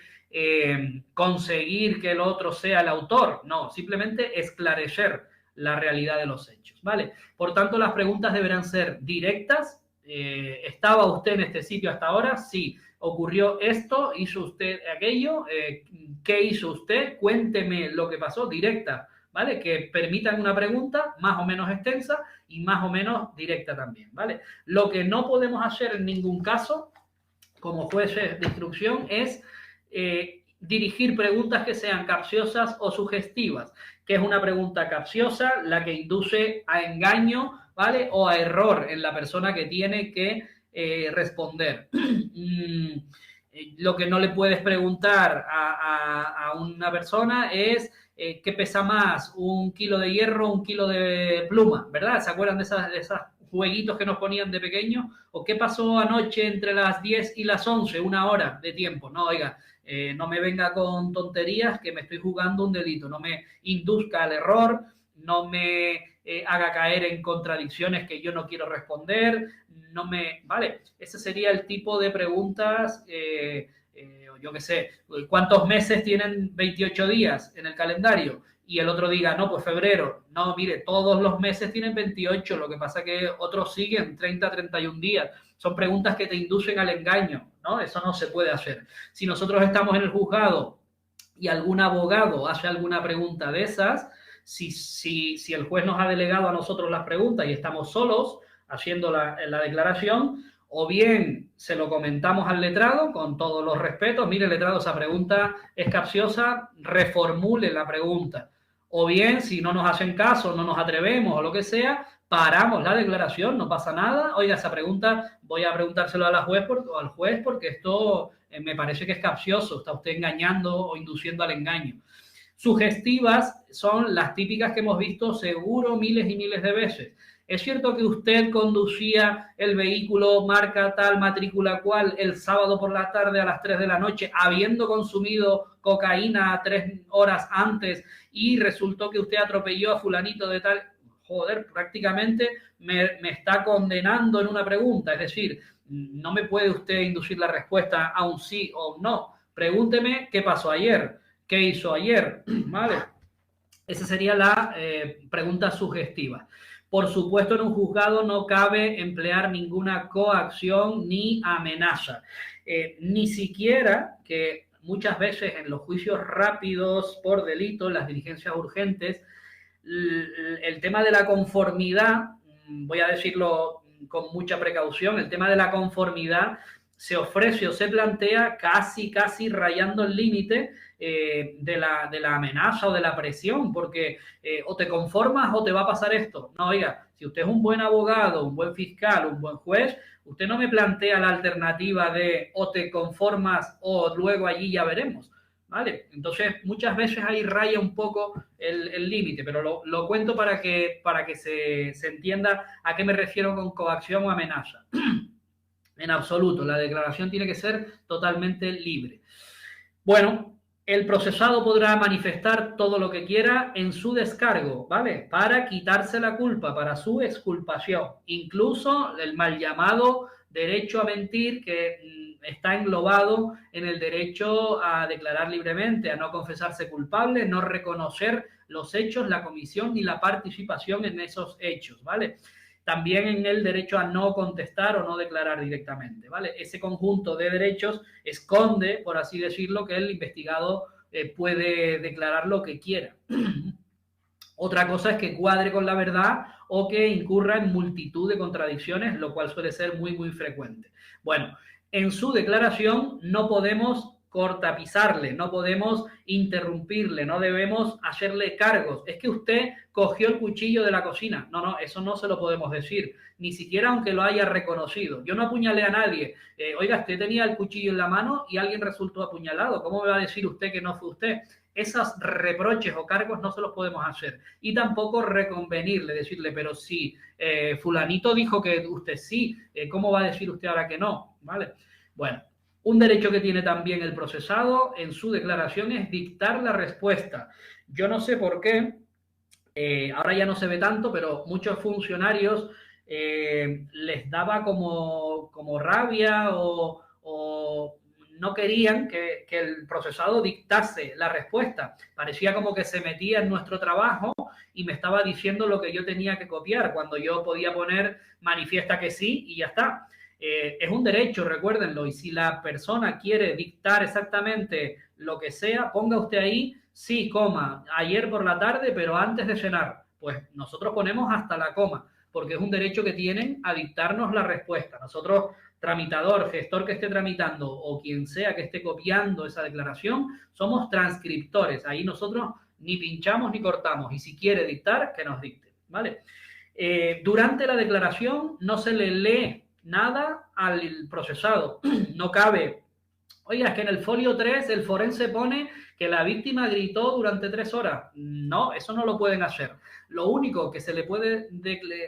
conseguir que el otro sea el autor, no, simplemente esclarecer la realidad de los hechos, ¿vale? Por tanto, las preguntas deberán ser directas. ¿Estaba usted en este sitio hasta ahora? Sí. ¿Ocurrió esto? ¿Hizo usted aquello? ¿Qué hizo usted? Cuénteme lo que pasó, directa, ¿vale? Que permitan una pregunta más o menos extensa y más o menos directa también, ¿vale? Lo que no podemos hacer en ningún caso, como jueces de instrucción, es dirigir preguntas que sean capciosas o sugestivas. ¿Qué es una pregunta capciosa? La que induce a engaño, ¿vale? O a error en la persona que tiene que responder. Lo que no le puedes preguntar a una persona es ¿qué pesa más? ¿1 kilo de hierro o 1 kilo de pluma? ¿Verdad? ¿Se acuerdan de esas jueguitos que nos ponían de pequeños? ¿O qué pasó anoche entre las 10 y las 11? 1 hora de tiempo. No, oiga, no me venga con tonterías que me estoy jugando un delito. No me induzca al error, no me haga caer en contradicciones que yo no quiero responder, no me... Vale, ese sería el tipo de preguntas... yo qué sé, ¿cuántos meses tienen 28 días en el calendario? Y el otro diga, no, pues febrero. No, mire, todos los meses tienen 28, lo que pasa que otros siguen 30, 31 días. Son preguntas que te inducen al engaño, ¿no? Eso no se puede hacer. Si nosotros estamos en el juzgado y algún abogado hace alguna pregunta de esas, si el juez nos ha delegado a nosotros las preguntas y estamos solos haciendo la declaración, o bien se lo comentamos al letrado con todos los respetos, mire letrado, esa pregunta es capciosa, reformule la pregunta. O bien, si no nos hacen caso, no nos atrevemos o lo que sea, paramos la declaración, no pasa nada. Oiga, esa pregunta voy a preguntárselo a la juez o al juez porque esto me parece que es capcioso, está usted engañando o induciendo al engaño. Sugestivas son las típicas que hemos visto seguro miles y miles de veces. ¿Es cierto que usted conducía el vehículo marca tal, matrícula cual, el sábado por la tarde a las 3 de la noche, habiendo consumido cocaína 3 horas antes y resultó que usted atropelló a fulanito de tal? Joder, prácticamente me está condenando en una pregunta. Es decir, no me puede usted inducir la respuesta a un sí o un no. Pregúnteme qué pasó ayer, qué hizo ayer, ¿vale? Esa sería la pregunta sugestiva. Por supuesto, en un juzgado no cabe emplear ninguna coacción ni amenaza. Ni siquiera, que muchas veces en los juicios rápidos por delito, en las diligencias urgentes, el tema de la conformidad, voy a decirlo con mucha precaución, el tema de la conformidad se ofrece o se plantea casi rayando el límite de la amenaza o de la presión, porque o te conformas o te va a pasar esto. No, oiga, si usted es un buen abogado, un buen fiscal, un buen juez, usted no me plantea la alternativa de o te conformas o luego allí ya veremos. ¿vale? Entonces, muchas veces ahí raya un poco el límite, pero lo cuento para que se entienda a qué me refiero con coacción o amenaza. En absoluto, la declaración tiene que ser totalmente libre. Bueno, el procesado podrá manifestar todo lo que quiera en su descargo, ¿vale? Para quitarse la culpa, para su exculpación. Incluso el mal llamado derecho a mentir, que está englobado en el derecho a declarar libremente, a no confesarse culpable, no reconocer los hechos, la comisión ni la participación en esos hechos, ¿vale? También en el derecho a no contestar o no declarar directamente, ¿vale? Ese conjunto de derechos esconde, por así decirlo, que el investigado puede declarar lo que quiera. Otra cosa es que cuadre con la verdad o que incurra en multitud de contradicciones, lo cual suele ser muy, muy frecuente. Bueno, en su declaración no podemos cortapisarle, no podemos interrumpirle, no debemos hacerle cargos. Es que usted cogió el cuchillo de la cocina. No, no, eso no se lo podemos decir, ni siquiera aunque lo haya reconocido. Yo no apuñalé a nadie. Oiga, usted tenía el cuchillo en la mano y alguien resultó apuñalado. ¿Cómo me va a decir usted que no fue usted? Esos reproches o cargos no se los podemos hacer. Y tampoco reconvenirle, decirle, pero si fulanito dijo que usted sí, ¿cómo va a decir usted ahora que no? ¿Vale? Bueno, un derecho que tiene también el procesado en su declaración es dictar la respuesta. Yo no sé por qué, ahora ya no se ve tanto, pero muchos funcionarios les daba como rabia o no querían que el procesado dictase la respuesta. Parecía como que se metía en nuestro trabajo y me estaba diciendo lo que yo tenía que copiar, cuando yo podía poner manifiesta que sí y ya está. Es un derecho, recuérdenlo, y si la persona quiere dictar exactamente lo que sea, ponga usted ahí, sí, coma, ayer por la tarde, pero antes de cenar. Pues nosotros ponemos hasta la coma, porque es un derecho que tienen a dictarnos la respuesta. Nosotros, tramitador, gestor que esté tramitando o quien sea que esté copiando esa declaración, somos transcriptores. Ahí nosotros ni pinchamos ni cortamos, y si quiere dictar, que nos dicte, ¿vale? Durante la declaración no se le lee nada al procesado. No cabe, oiga, es que en el folio 3 el forense pone que la víctima gritó durante 3 horas. No, eso no lo pueden hacer. Lo único que se le puede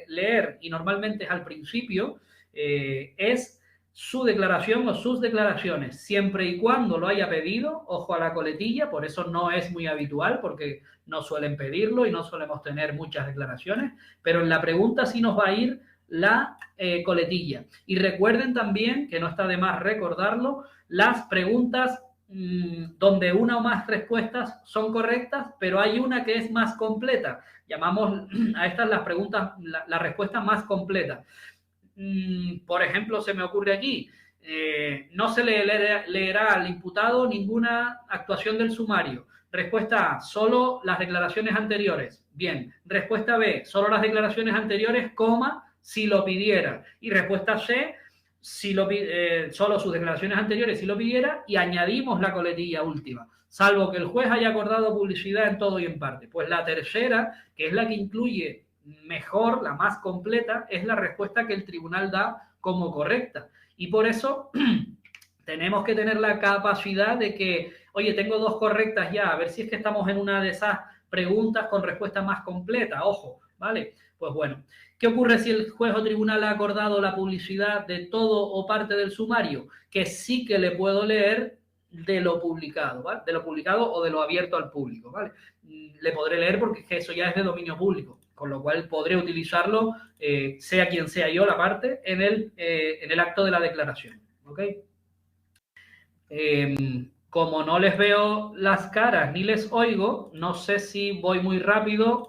leer, y normalmente es al principio, es su declaración o sus declaraciones, siempre y cuando lo haya pedido. Ojo a la coletilla, por eso no es muy habitual, porque no suelen pedirlo y no solemos tener muchas declaraciones, pero en la pregunta sí nos va a ir la coletilla. Y recuerden también, que no está de más recordarlo, las preguntas donde una o más respuestas son correctas, pero hay una que es más completa. Llamamos a estas las preguntas, la respuesta más completa. Por ejemplo, se me ocurre aquí, no se le leerá al imputado ninguna actuación del sumario. Respuesta A, solo las declaraciones anteriores. Bien. Respuesta B, solo las declaraciones anteriores, coma, si lo pidiera. Y respuesta C, solo sus declaraciones anteriores si lo pidiera, y añadimos la coletilla última, salvo que el juez haya acordado publicidad en todo y en parte. Pues la tercera, que es la que incluye mejor, la más completa, es la respuesta que el tribunal da como correcta. Y por eso tenemos que tener la capacidad de que, oye, tengo 2 correctas ya, a ver si es que estamos en una de esas preguntas con respuesta más completa, ojo, ¿vale? Pues bueno, ¿qué ocurre si el juez o tribunal ha acordado la publicidad de todo o parte del sumario? Que sí que le puedo leer de lo publicado, ¿vale? De lo publicado o de lo abierto al público, ¿vale? Le podré leer porque eso ya es de dominio público, con lo cual podré utilizarlo, sea quien sea yo la parte, en el acto de la declaración, ¿ok? Como no les veo las caras ni les oigo, no sé si voy muy rápido,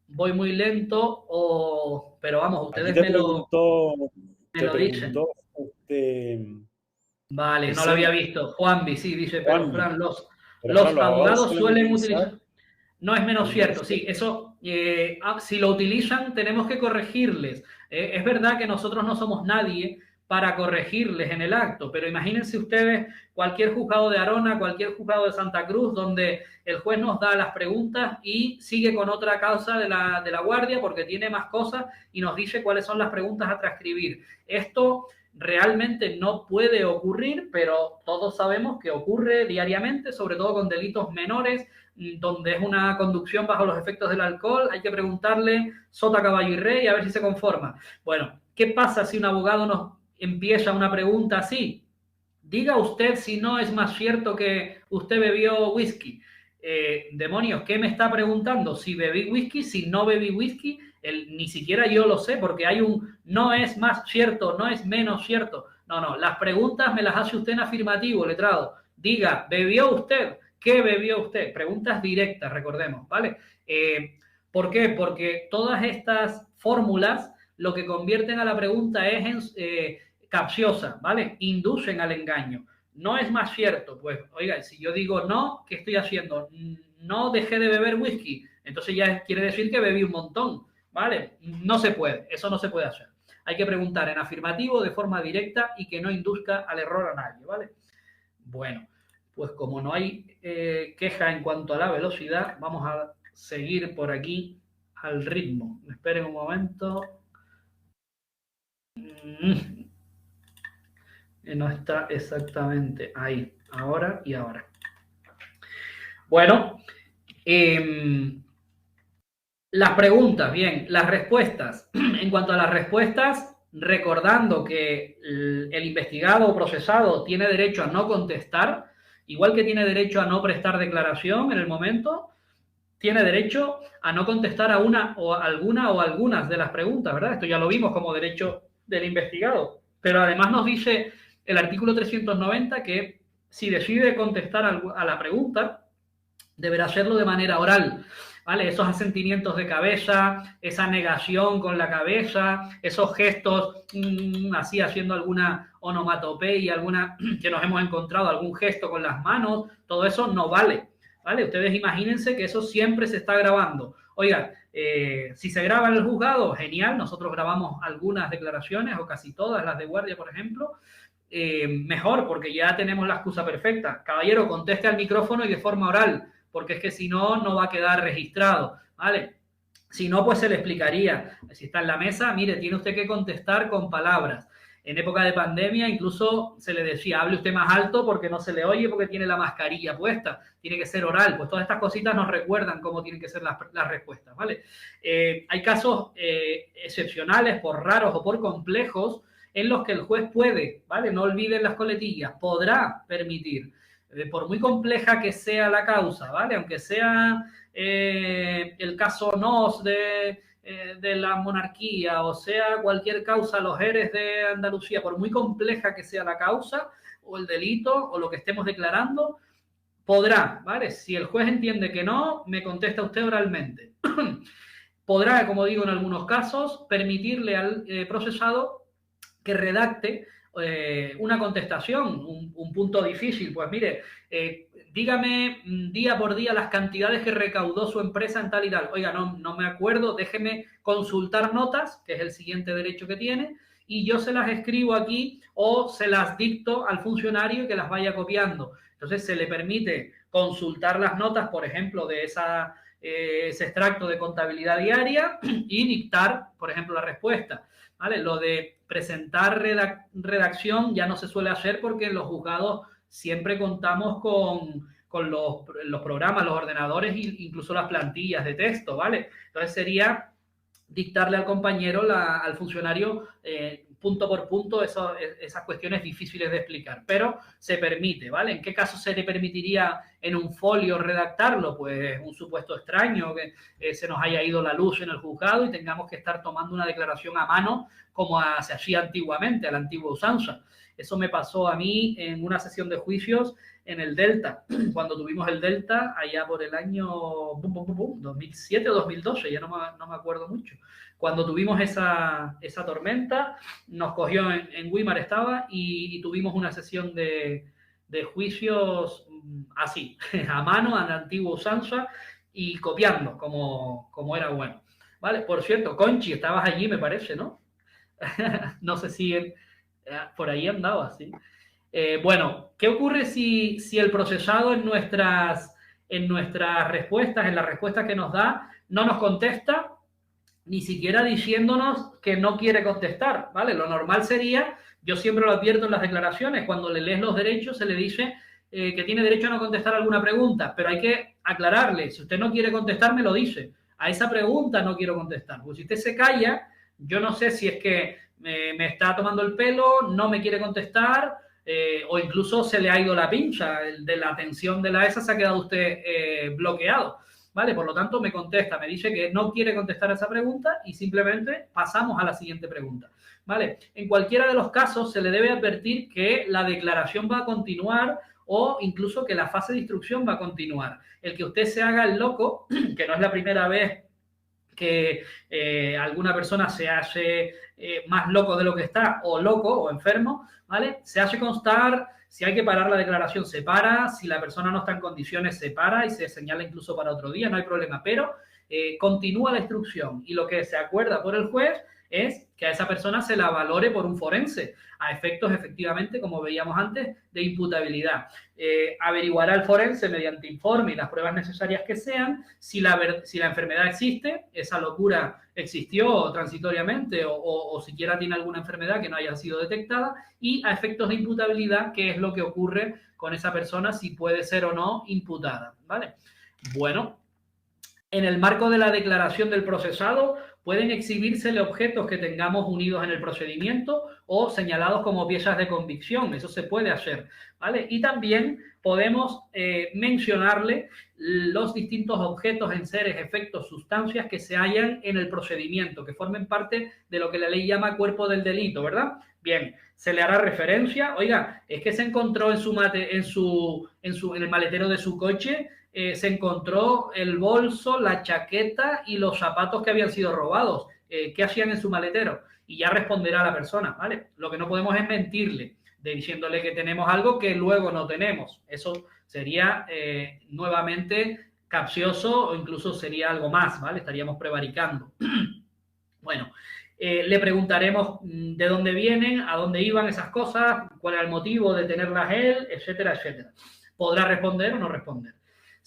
voy muy lento, pero vamos, ustedes me lo dicen. Vale, no lo había visto. Juanvi, sí, dice, pero Fran, los abogados suelen utilizar... No es menos cierto, sí, eso, si lo utilizan tenemos que corregirles. Es verdad que nosotros no somos nadie para corregirles en el acto, pero imagínense ustedes cualquier juzgado de Arona, cualquier juzgado de Santa Cruz, donde el juez nos da las preguntas y sigue con otra causa de la guardia porque tiene más cosas y nos dice cuáles son las preguntas a transcribir. Esto realmente no puede ocurrir, pero todos sabemos que ocurre diariamente, sobre todo con delitos menores, donde es una conducción bajo los efectos del alcohol. Hay que preguntarle sota, caballo y rey a ver si se conforma. Bueno, ¿qué pasa si un abogado nos empieza una pregunta así? Diga usted si no es más cierto que usted bebió whisky. Demonios, ¿qué me está preguntando? Si bebí whisky, si no bebí whisky, ni siquiera yo lo sé, porque hay un no es más cierto, no es menos cierto. No, las preguntas me las hace usted en afirmativo, letrado. Diga, ¿bebió usted? ¿Qué bebió usted? Preguntas directas, recordemos, ¿vale? ¿Por qué? Porque todas estas fórmulas lo que convierten a la pregunta es en capciosa, ¿vale? Inducen al engaño. No es más cierto, pues, oiga, si yo digo no, ¿qué estoy haciendo? No dejé de beber whisky, entonces ya quiere decir que bebí un montón, ¿vale? No se puede, eso no se puede hacer. Hay que preguntar en afirmativo de forma directa y que no induzca al error a nadie, ¿vale? Bueno, pues como no hay queja en cuanto a la velocidad, vamos a seguir por aquí al ritmo. Esperen un momento. No está exactamente ahí, ahora y ahora. Bueno, las preguntas, bien, las respuestas. En cuanto a las respuestas, recordando que el investigado o procesado tiene derecho a no contestar, igual que tiene derecho a no prestar declaración en el momento, tiene derecho a no contestar a una o alguna o algunas de las preguntas, ¿verdad? Esto ya lo vimos como derecho del investigado. Pero además nos dice el artículo 390 que si decide contestar a la pregunta, deberá hacerlo de manera oral, ¿vale? Esos asentimientos de cabeza, esa negación con la cabeza, esos gestos, así haciendo alguna onomatopeya, alguna que nos hemos encontrado, algún gesto con las manos, todo eso no vale, ¿vale? Ustedes imagínense que eso siempre se está grabando. Oiga, si se graba en el juzgado, genial, nosotros grabamos algunas declaraciones o casi todas, las de guardia, por ejemplo, mejor, porque ya tenemos la excusa perfecta. Caballero, conteste al micrófono y de forma oral, porque es que si no, no va a quedar registrado, ¿vale? Si no, pues se le explicaría. Si está en la mesa, mire, tiene usted que contestar con palabras. En época de pandemia incluso se le decía, hable usted más alto porque no se le oye porque tiene la mascarilla puesta. Tiene que ser oral. Pues todas estas cositas nos recuerdan cómo tienen que ser las respuestas, ¿vale? Hay casos excepcionales, por raros o por complejos, en los que el juez puede, ¿vale? No olviden las coletillas, podrá permitir, por muy compleja que sea la causa, ¿vale? Aunque sea el caso Nos de la monarquía, o sea cualquier causa, los eres de Andalucía, por muy compleja que sea la causa o el delito o lo que estemos declarando, podrá, ¿vale? Si el juez entiende que no, me contesta usted oralmente. Podrá, como digo en algunos casos, permitirle al procesado que redacte una contestación, un punto difícil. Pues mire, dígame día por día las cantidades que recaudó su empresa en tal y tal. Oiga, no me acuerdo, déjeme consultar notas, que es el siguiente derecho que tiene, y yo se las escribo aquí o se las dicto al funcionario y que las vaya copiando. Entonces se le permite consultar las notas, por ejemplo, de ese extracto de contabilidad diaria y dictar, por ejemplo, la respuesta, ¿vale? Lo de presentar redacción ya no se suele hacer porque en los juzgados siempre contamos con los programas, los ordenadores e incluso las plantillas de texto, ¿vale? Entonces sería dictarle al compañero, al funcionario, punto por punto, esas cuestiones difíciles de explicar, pero se permite, ¿vale? ¿En qué caso se le permitiría en un folio redactarlo? Pues un supuesto extraño, que se nos haya ido la luz en el juzgado y tengamos que estar tomando una declaración a mano como se hacía antiguamente, a la antigua usanza. Eso me pasó a mí en una sesión de juicios en el Delta, cuando tuvimos el Delta allá por el año 2007 o 2012, ya no me acuerdo mucho. Cuando tuvimos esa tormenta, nos cogió en Weimar estaba y tuvimos una sesión de juicios así, a mano, a la antigua usanza y copiando como era bueno. Vale, por cierto, Conchi, estabas allí, me parece, ¿no? No sé si por ahí andaba, ¿sí? Bueno, ¿qué ocurre si el procesado en nuestras respuestas, en la respuesta que nos da, no nos contesta? ni siquiera diciéndonos que no quiere contestar, ¿vale? Lo normal sería, yo siempre lo advierto en las declaraciones, cuando le lees los derechos se le dice que tiene derecho a no contestar alguna pregunta, pero hay que aclararle, si usted no quiere contestar, me lo dice. A esa pregunta no quiero contestar, porque si usted se calla, yo no sé si es que me está tomando el pelo, no me quiere contestar, o incluso se le ha ido la pincha de la atención de la ESA, se ha quedado usted bloqueado. ¿Vale? Por lo tanto, me contesta, me dice que no quiere contestar a esa pregunta y simplemente pasamos a la siguiente pregunta. ¿Vale? En cualquiera de los casos se le debe advertir que la declaración va a continuar o incluso que la fase de instrucción va a continuar. El que usted se haga el loco, que no es la primera vez que alguna persona se hace más loco de lo que está, o loco, o enfermo, ¿vale? Se hace constar, si hay que parar la declaración, se para, si la persona no está en condiciones, se para y se señala incluso para otro día, no hay problema, pero continúa la instrucción y lo que se acuerda por el juez es que a esa persona se la valore por un forense, a efectos, efectivamente, como veíamos antes, de imputabilidad. Averiguará el forense mediante informe y las pruebas necesarias que sean si la enfermedad existe, esa locura existió transitoriamente o siquiera tiene alguna enfermedad que no haya sido detectada, y a efectos de imputabilidad, qué es lo que ocurre con esa persona, si puede ser o no imputada, ¿vale? Bueno, en el marco de la declaración del procesado, pueden exhibírsele objetos que tengamos unidos en el procedimiento o señalados como piezas de convicción. Eso se puede hacer, ¿vale? Y también podemos mencionarle los distintos objetos, enseres, efectos, sustancias que se hallan en el procedimiento, que formen parte de lo que la ley llama cuerpo del delito, ¿verdad? Bien, se le hará referencia, oiga, es que se encontró en el maletero de su coche, se encontró el bolso, la chaqueta y los zapatos que habían sido robados. ¿Qué hacían en su maletero? Y ya responderá la persona, ¿vale? Lo que no podemos es mentirle, diciéndole que tenemos algo que luego no tenemos. Eso sería nuevamente capcioso o incluso sería algo más, ¿vale? Estaríamos prevaricando. Bueno, le preguntaremos de dónde vienen, a dónde iban esas cosas, cuál era el motivo de tenerlas él, etcétera, etcétera. Podrá responder o no responder.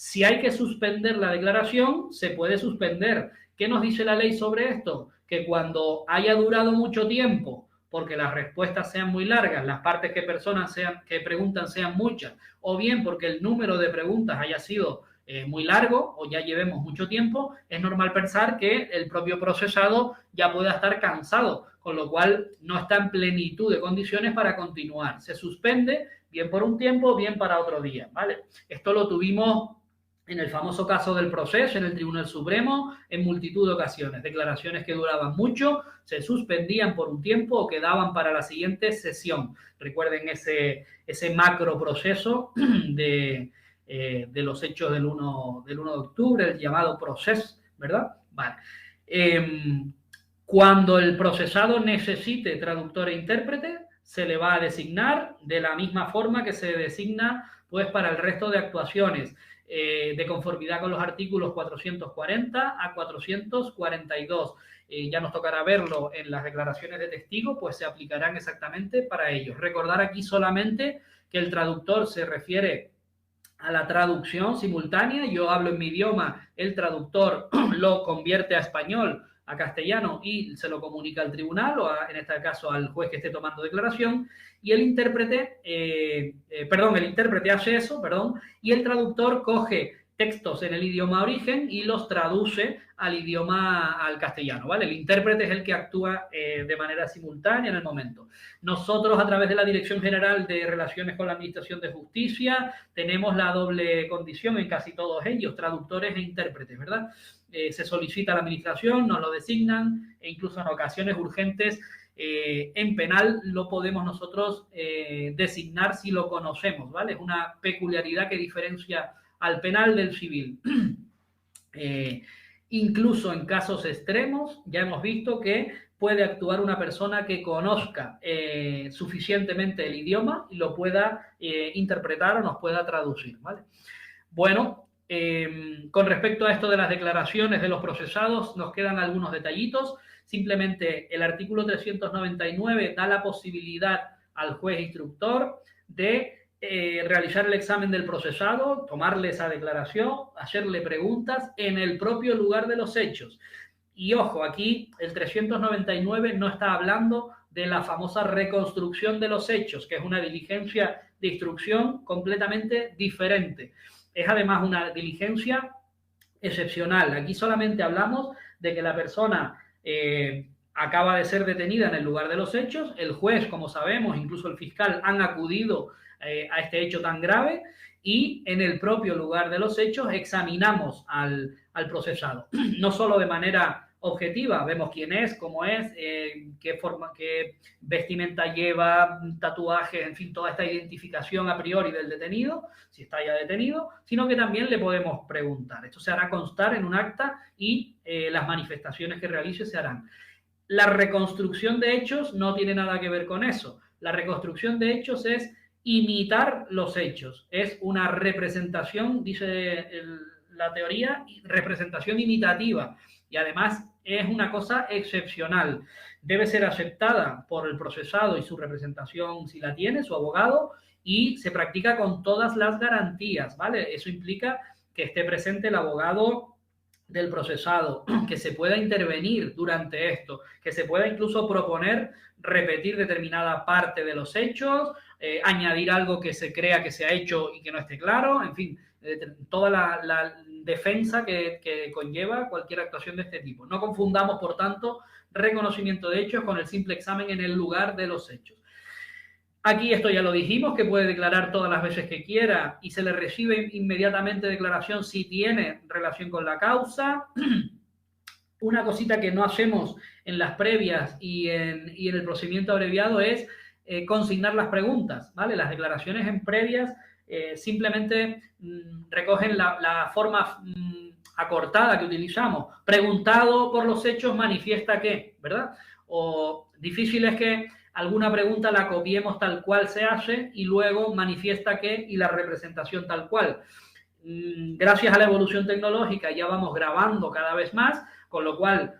Si hay que suspender la declaración, se puede suspender. ¿Qué nos dice la ley sobre esto? Que cuando haya durado mucho tiempo, porque las respuestas sean muy largas, las partes que preguntan sean muchas, o bien porque el número de preguntas haya sido muy largo o ya llevemos mucho tiempo, es normal pensar que el propio procesado ya pueda estar cansado, con lo cual no está en plenitud de condiciones para continuar. Se suspende, bien por un tiempo, bien para otro día, ¿vale? Esto lo tuvimos en el famoso caso del proceso en el Tribunal Supremo, en multitud de ocasiones, declaraciones que duraban mucho, se suspendían por un tiempo o quedaban para la siguiente sesión. Recuerden ese macro proceso de los hechos del 1 de octubre, el llamado proceso, ¿verdad? Vale. Cuando el procesado necesite traductor e intérprete, se le va a designar de la misma forma que se designa pues para el resto de actuaciones, de conformidad con los artículos 440 a 442. Ya nos tocará verlo en las declaraciones de testigo, pues se aplicarán exactamente para ellos. Recordar aquí solamente que el traductor se refiere a la traducción simultánea. Yo hablo en mi idioma, el traductor lo convierte a español, a castellano, y se lo comunica al tribunal o en este caso al juez que esté tomando declaración, y el intérprete, el intérprete hace eso, y el traductor coge textos en el idioma origen y los traduce al castellano, ¿vale? El intérprete es el que actúa de manera simultánea en el momento. Nosotros, a través de la Dirección General de Relaciones con la Administración de Justicia, tenemos la doble condición en casi todos ellos, traductores e intérpretes, ¿verdad? Se solicita a la Administración, nos lo designan, e incluso en ocasiones urgentes, en penal lo podemos nosotros designar si lo conocemos, ¿vale? Es una peculiaridad que diferencia al penal del civil. Incluso en casos extremos, ya hemos visto que puede actuar una persona que conozca suficientemente el idioma y lo pueda interpretar o nos pueda traducir, ¿vale? Bueno, con respecto a esto de las declaraciones de los procesados, nos quedan algunos detallitos. Simplemente el artículo 399 da la posibilidad al juez instructor de realizar el examen del procesado, tomarle esa declaración, hacerle preguntas en el propio lugar de los hechos. Y ojo, aquí el 399 no está hablando de la famosa reconstrucción de los hechos, que es una diligencia de instrucción completamente diferente. Es además una diligencia excepcional. Aquí solamente hablamos de que la persona acaba de ser detenida en el lugar de los hechos, el juez, como sabemos, incluso el fiscal han acudido a este hecho tan grave y en el propio lugar de los hechos examinamos al procesado. No solo de manera objetiva, vemos quién es, cómo es, qué forma, qué vestimenta lleva, tatuajes, en fin, toda esta identificación a priori del detenido, si está ya detenido, sino que también le podemos preguntar. Esto se hará constar en un acta y las manifestaciones que realice se harán. La reconstrucción de hechos no tiene nada que ver con eso. La reconstrucción de hechos es imitar los hechos. Es una representación, dice la teoría, representación imitativa. Y además es una cosa excepcional. Debe ser aceptada por el procesado y su representación, si la tiene, su abogado, y se practica con todas las garantías, ¿vale? Eso implica que esté presente el abogado del procesado, que se pueda intervenir durante esto, que se pueda incluso proponer repetir determinada parte de los hechos, añadir algo que se crea que se ha hecho y que no esté claro, en fin, toda la defensa que conlleva cualquier actuación de este tipo. No confundamos, por tanto, reconocimiento de hechos con el simple examen en el lugar de los hechos. Aquí esto ya lo dijimos, que puede declarar todas las veces que quiera y se le recibe inmediatamente declaración si tiene relación con la causa. Una cosita que no hacemos en las previas y en el procedimiento abreviado es consignar las preguntas, ¿vale? Las declaraciones en previas simplemente recogen la forma acortada que utilizamos. Preguntado por los hechos manifiesta que, ¿verdad? O difícil es que alguna pregunta la copiemos tal cual se hace y luego manifiesta que y la representación tal cual. Gracias a la evolución tecnológica ya vamos grabando cada vez más, con lo cual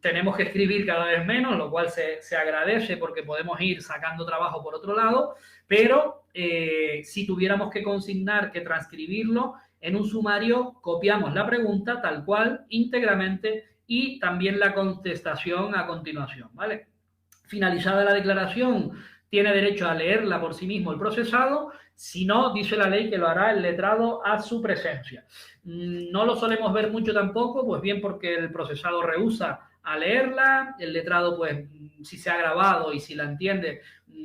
tenemos que escribir cada vez menos, lo cual se agradece porque podemos ir sacando trabajo por otro lado, pero si tuviéramos que consignar, que transcribirlo, en un sumario copiamos la pregunta tal cual, íntegramente, y también la contestación a continuación, ¿vale? Finalizada la declaración, tiene derecho a leerla por sí mismo el procesado, si no, dice la ley que lo hará el letrado a su presencia. No lo solemos ver mucho tampoco, pues bien porque el procesado rehúsa a leerla, el letrado pues si se ha grabado y si la entiende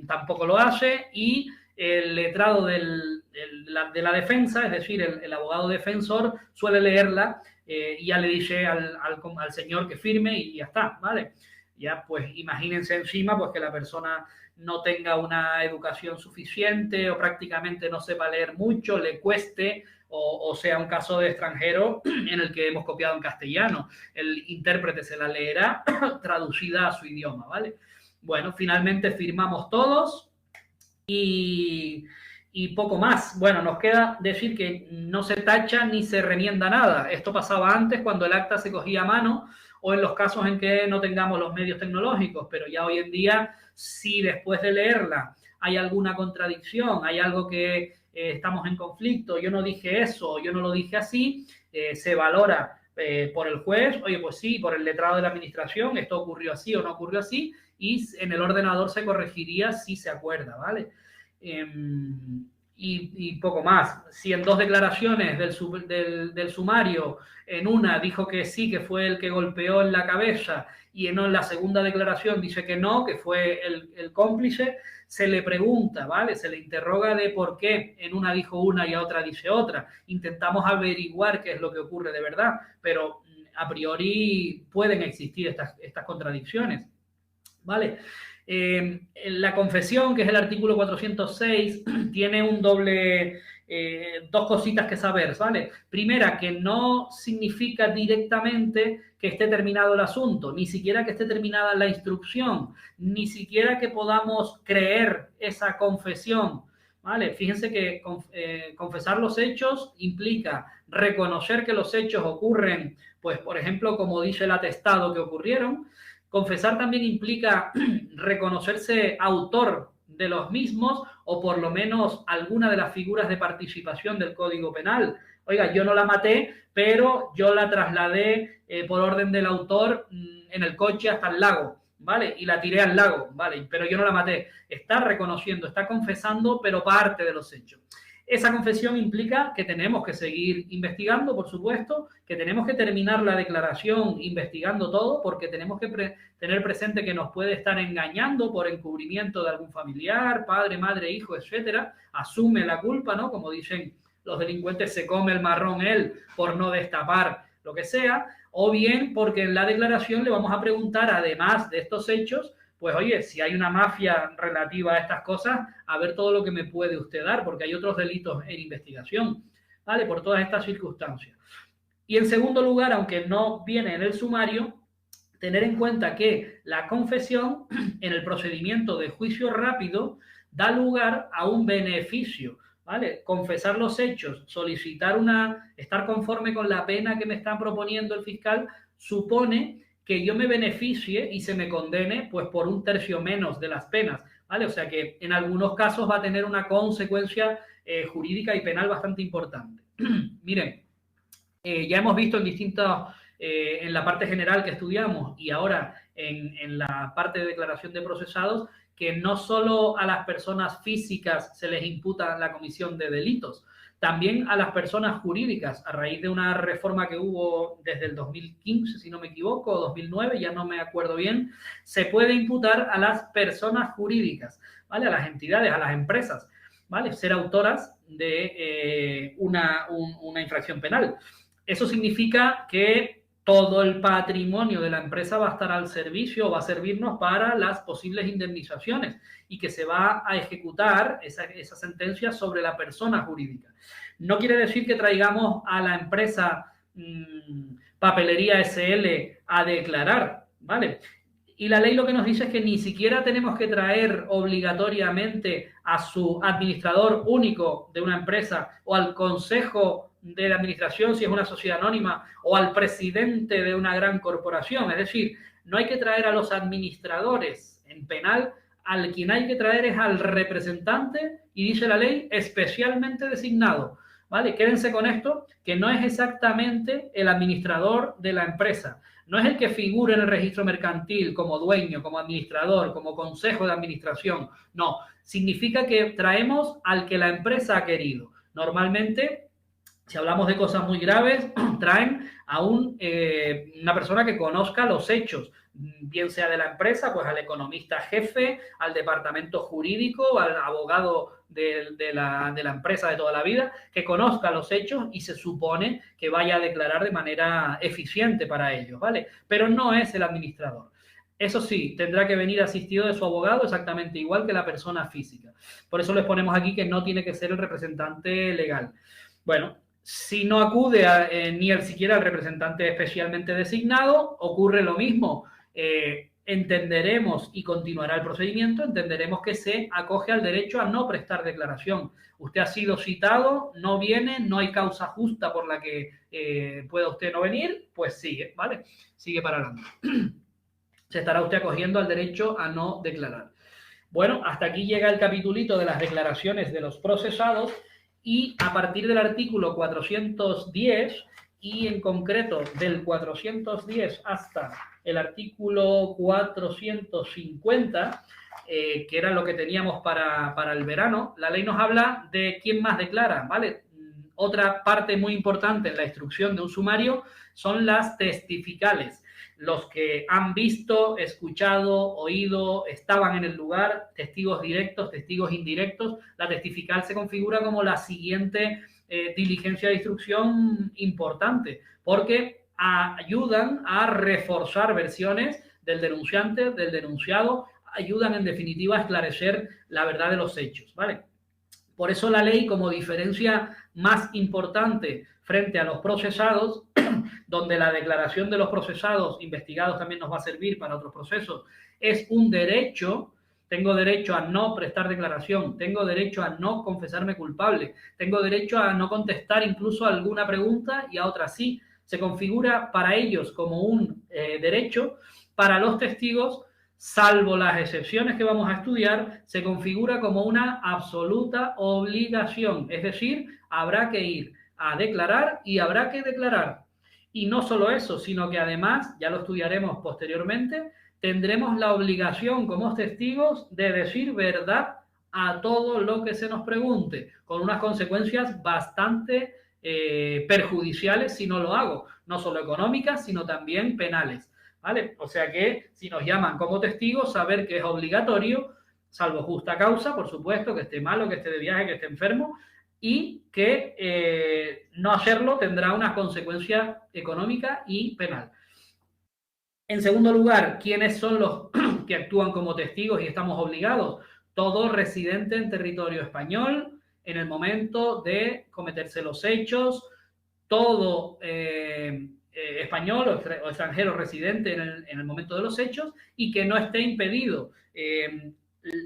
tampoco lo hace, y el letrado de la defensa, es decir, el abogado defensor suele leerla y ya le dice al señor que firme y ya está, ¿vale? Ya pues imagínense encima pues que la persona no tenga una educación suficiente o prácticamente no sepa leer mucho, le cueste o sea un caso de extranjero en el que hemos copiado en castellano. El intérprete se la leerá traducida a su idioma, ¿vale? Bueno, finalmente firmamos todos y poco más. Bueno, nos queda decir que no se tacha ni se remienda nada. Esto pasaba antes cuando el acta se cogía a mano o en los casos en que no tengamos los medios tecnológicos, pero ya hoy en día, si después de leerla hay alguna contradicción, hay algo que estamos en conflicto, yo no dije eso, yo no lo dije así, se valora por el juez, oye, pues sí, por el letrado de la administración, esto ocurrió así o no ocurrió así, y en el ordenador se corregiría si se acuerda, ¿vale? Y poco más. Si en dos declaraciones del sumario, en una dijo que sí, que fue el que golpeó en la cabeza, y en la segunda declaración dice que no, que fue el cómplice, se le pregunta, ¿vale? Se le interroga de por qué en una dijo una y a otra dice otra. Intentamos averiguar qué es lo que ocurre de verdad, pero a priori pueden existir estas contradicciones, ¿vale? La confesión, que es el artículo 406, tiene un doble, dos cositas que saber, ¿vale? Primera, que no significa directamente que esté terminado el asunto, ni siquiera que esté terminada la instrucción, ni siquiera que podamos creer esa confesión, ¿vale? Fíjense que confesar los hechos implica reconocer que los hechos ocurren, pues, por ejemplo, como dice el atestado que ocurrieron. Confesar también implica reconocerse autor de los mismos o por lo menos alguna de las figuras de participación del Código Penal. Oiga, yo no la maté, pero yo la trasladé por orden del autor en el coche hasta el lago, ¿vale? Y la tiré al lago, ¿vale? Pero yo no la maté. Está reconociendo, está confesando, pero parte de los hechos. Esa confesión implica que tenemos que seguir investigando, por supuesto, que tenemos que terminar la declaración investigando todo, porque tenemos que tener presente que nos puede estar engañando por encubrimiento de algún familiar, padre, madre, hijo, etcétera. Asume la culpa, ¿no? Como dicen los delincuentes, se come el marrón él por no destapar lo que sea, o bien porque en la declaración le vamos a preguntar, además de estos hechos, pues oye, si hay una mafia relativa a estas cosas, a ver todo lo que me puede usted dar, porque hay otros delitos en investigación, ¿vale? Por todas estas circunstancias. Y en segundo lugar, aunque no viene en el sumario, tener en cuenta que la confesión en el procedimiento de juicio rápido da lugar a un beneficio, ¿vale? Confesar los hechos, solicitar estar conforme con la pena que me está proponiendo el fiscal, supone que yo me beneficie y se me condene pues por 1/3 menos de las penas, ¿vale? O sea que en algunos casos va a tener una consecuencia jurídica y penal bastante importante. Miren, ya hemos visto en la parte general que estudiamos y ahora en la parte de declaración de procesados, que no solo a las personas físicas se les imputa la comisión de delitos, también a las personas jurídicas, a raíz de una reforma que hubo desde el 2015, si no me equivoco, o 2009, ya no me acuerdo bien, se puede imputar a las personas jurídicas, ¿vale? A las entidades, a las empresas, ¿vale? Ser autoras de una infracción penal. Eso significa que todo el patrimonio de la empresa va a estar al servicio, va a servirnos para las posibles indemnizaciones y que se va a ejecutar esa sentencia sobre la persona jurídica. No quiere decir que traigamos a la empresa Papelería SL a declarar, ¿vale? Y la ley lo que nos dice es que ni siquiera tenemos que traer obligatoriamente a su administrador único de una empresa o al consejo de la administración, si es una sociedad anónima, o al presidente de una gran corporación. Es decir, no hay que traer a los administradores en penal, al quien hay que traer es al representante, y dice la ley, especialmente designado, ¿vale? Quédense con esto, que no es exactamente el administrador de la empresa, no es el que figura en el registro mercantil como dueño, como administrador, como consejo de administración, no, significa que traemos al que la empresa ha querido. Normalmente, si hablamos de cosas muy graves, traen a una persona que conozca los hechos, bien sea de la empresa, pues al economista jefe, al departamento jurídico, al abogado de la empresa de toda la vida, que conozca los hechos y se supone que vaya a declarar de manera eficiente para ellos, ¿vale? Pero no es el administrador. Eso sí, tendrá que venir asistido de su abogado exactamente igual que la persona física. Por eso les ponemos aquí que no tiene que ser el representante legal. Bueno, si no acude ni siquiera al representante especialmente designado, ocurre lo mismo. Entenderemos y continuará el procedimiento, entenderemos que se acoge al derecho a no prestar declaración. Usted ha sido citado, no viene, no hay causa justa por la que pueda usted no venir, pues sigue, ¿vale? Sigue para adelante. Se estará usted acogiendo al derecho a no declarar. Bueno, hasta aquí llega el capitulito de las declaraciones de los procesados. Y a partir del artículo 410 y en concreto del 410 hasta el artículo 450, que era lo que teníamos para el verano, la ley nos habla de quién más declara, ¿vale? Otra parte muy importante en la instrucción de un sumario son las testificales. Los que han visto, escuchado, oído, estaban en el lugar, testigos directos, testigos indirectos. La testifical se configura como la siguiente diligencia de instrucción importante, porque ayudan a reforzar versiones del denunciante, del denunciado, ayudan en definitiva a esclarecer la verdad de los hechos, ¿vale? Por eso la ley, como diferencia más importante frente a los procesados, donde la declaración de los procesados investigados también nos va a servir para otros procesos, es un derecho. Tengo derecho a no prestar declaración, tengo derecho a no confesarme culpable, tengo derecho a no contestar incluso a alguna pregunta y a otra sí. Se configura para ellos como un derecho. Para los testigos salvo las excepciones que vamos a estudiar, se configura como una absoluta obligación. Es decir, habrá que ir a declarar y habrá que declarar. Y no solo eso, sino que además, ya lo estudiaremos posteriormente, tendremos la obligación como testigos de decir verdad a todo lo que se nos pregunte, con unas consecuencias bastante perjudiciales si no lo hago, no solo económicas, sino también penales, ¿vale? O sea que si nos llaman como testigos, saber que es obligatorio, salvo justa causa, por supuesto, que esté malo, que esté de viaje, que esté enfermo, y que no hacerlo tendrá unas consecuencias económicas y penal. En segundo lugar, ¿quiénes son los que actúan como testigos y estamos obligados? Todo residente en territorio español en el momento de cometerse los hechos, todo español o extranjero residente en el momento de los hechos y que no esté impedido.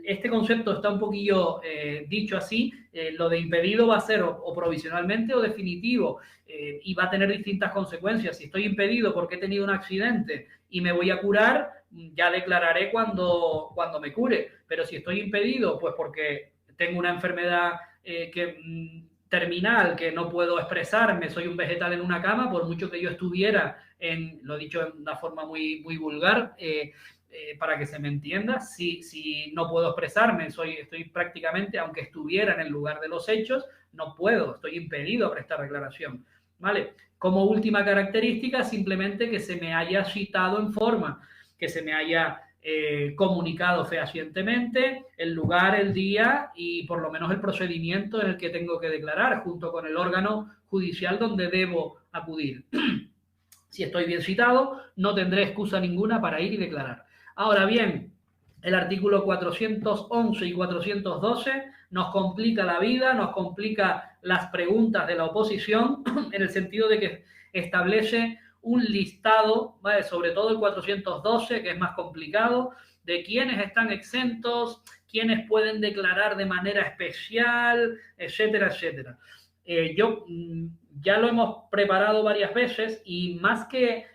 Este concepto está un poquillo dicho así, lo de impedido va a ser o provisionalmente o definitivo y va a tener distintas consecuencias. Si estoy impedido porque he tenido un accidente y me voy a curar, ya declararé cuando me cure, pero si estoy impedido, pues porque tengo una enfermedad terminal, que no puedo expresarme, soy un vegetal en una cama, por mucho que yo estuviera lo he dicho de una forma muy vulgar, para que se me entienda, si no puedo expresarme, estoy prácticamente, aunque estuviera en el lugar de los hechos, no puedo, estoy impedido a prestar declaración, ¿vale? Como última característica, simplemente que se me haya citado en forma, que se me haya comunicado fehacientemente el lugar, el día y por lo menos el procedimiento en el que tengo que declarar, junto con el órgano judicial donde debo acudir. Si estoy bien citado, no tendré excusa ninguna para ir y declarar. Ahora bien, el artículo 411 y 412 nos complica la vida, nos complica las preguntas de la oposición, en el sentido de que establece un listado, ¿vale? Sobre todo el 412, que es más complicado, de quiénes están exentos, quiénes pueden declarar de manera especial, etcétera, etcétera. Ya lo hemos preparado varias veces y más que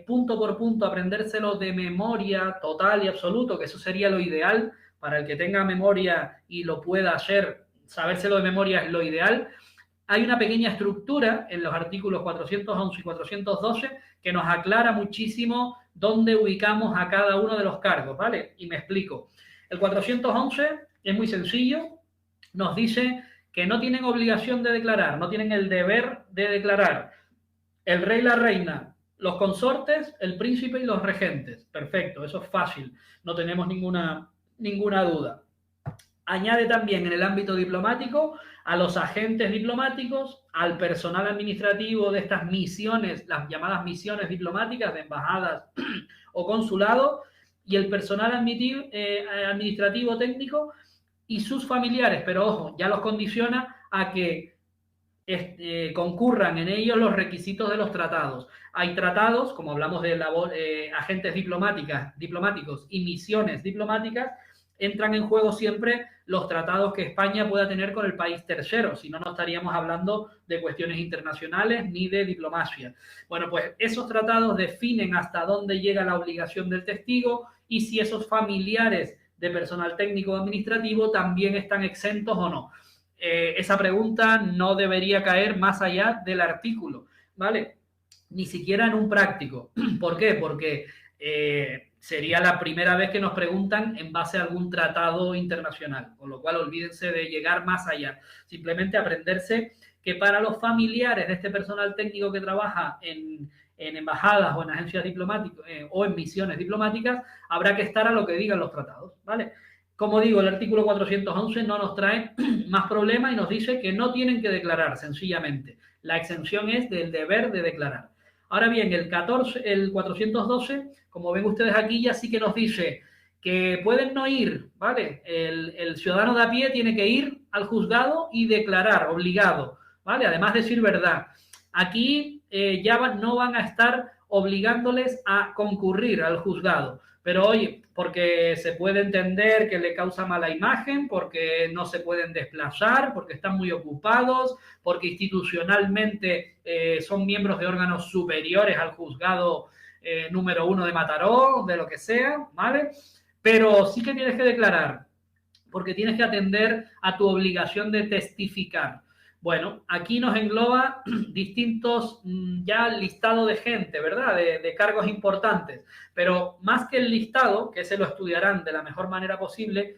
punto por punto aprendérselo de memoria total y absoluto, que eso sería lo ideal para el que tenga memoria y lo pueda hacer, sabérselo de memoria es lo ideal. Hay una pequeña estructura en los artículos 411 y 412 que nos aclara muchísimo dónde ubicamos a cada uno de los cargos, ¿vale? Y me explico. El 411 es muy sencillo, nos dice que no tienen obligación de declarar, no tienen el deber de declarar el rey, la reina, los consortes, el príncipe y los regentes. Perfecto, eso es fácil, no tenemos ninguna duda. Añade también en el ámbito diplomático a los agentes diplomáticos, al personal administrativo de estas misiones, las llamadas misiones diplomáticas de embajadas o consulado, y el personal administrativo técnico y sus familiares, pero ojo, ya los condiciona a que concurran en ellos los requisitos de los tratados. Hay tratados, como hablamos de agentes diplomáticos y misiones diplomáticas, entran en juego siempre los tratados que España pueda tener con el país tercero, si no, no estaríamos hablando de cuestiones internacionales ni de diplomacia. Bueno, pues esos tratados definen hasta dónde llega la obligación del testigo y si esos familiares de personal técnico o administrativo también están exentos o no. Esa pregunta no debería caer más allá del artículo, ¿vale? Ni siquiera en un práctico. ¿Por qué? Porque sería la primera vez que nos preguntan en base a algún tratado internacional, con lo cual olvídense de llegar más allá. Simplemente aprenderse que para los familiares de este personal técnico que trabaja en embajadas o en agencias diplomáticas o en misiones diplomáticas, habrá que estar a lo que digan los tratados, ¿vale? Como digo, el artículo 411 no nos trae más problemas y nos dice que no tienen que declarar, sencillamente. La exención es del deber de declarar. Ahora bien, el 412, como ven ustedes aquí, ya sí que nos dice que pueden no ir, ¿vale? El ciudadano de a pie tiene que ir al juzgado y declarar, obligado, ¿vale? Además decir verdad. Aquí no van a estar obligándoles a concurrir al juzgado. Pero oye, porque se puede entender que le causa mala imagen, porque no se pueden desplazar, porque están muy ocupados, porque institucionalmente son miembros de órganos superiores al juzgado número 1 de Mataró, de lo que sea, ¿vale? Pero sí que tienes que declarar, porque tienes que atender a tu obligación de testificar. Bueno, aquí nos engloba distintos ya listado de gente, ¿verdad? De cargos importantes. Pero más que el listado, que se lo estudiarán de la mejor manera posible,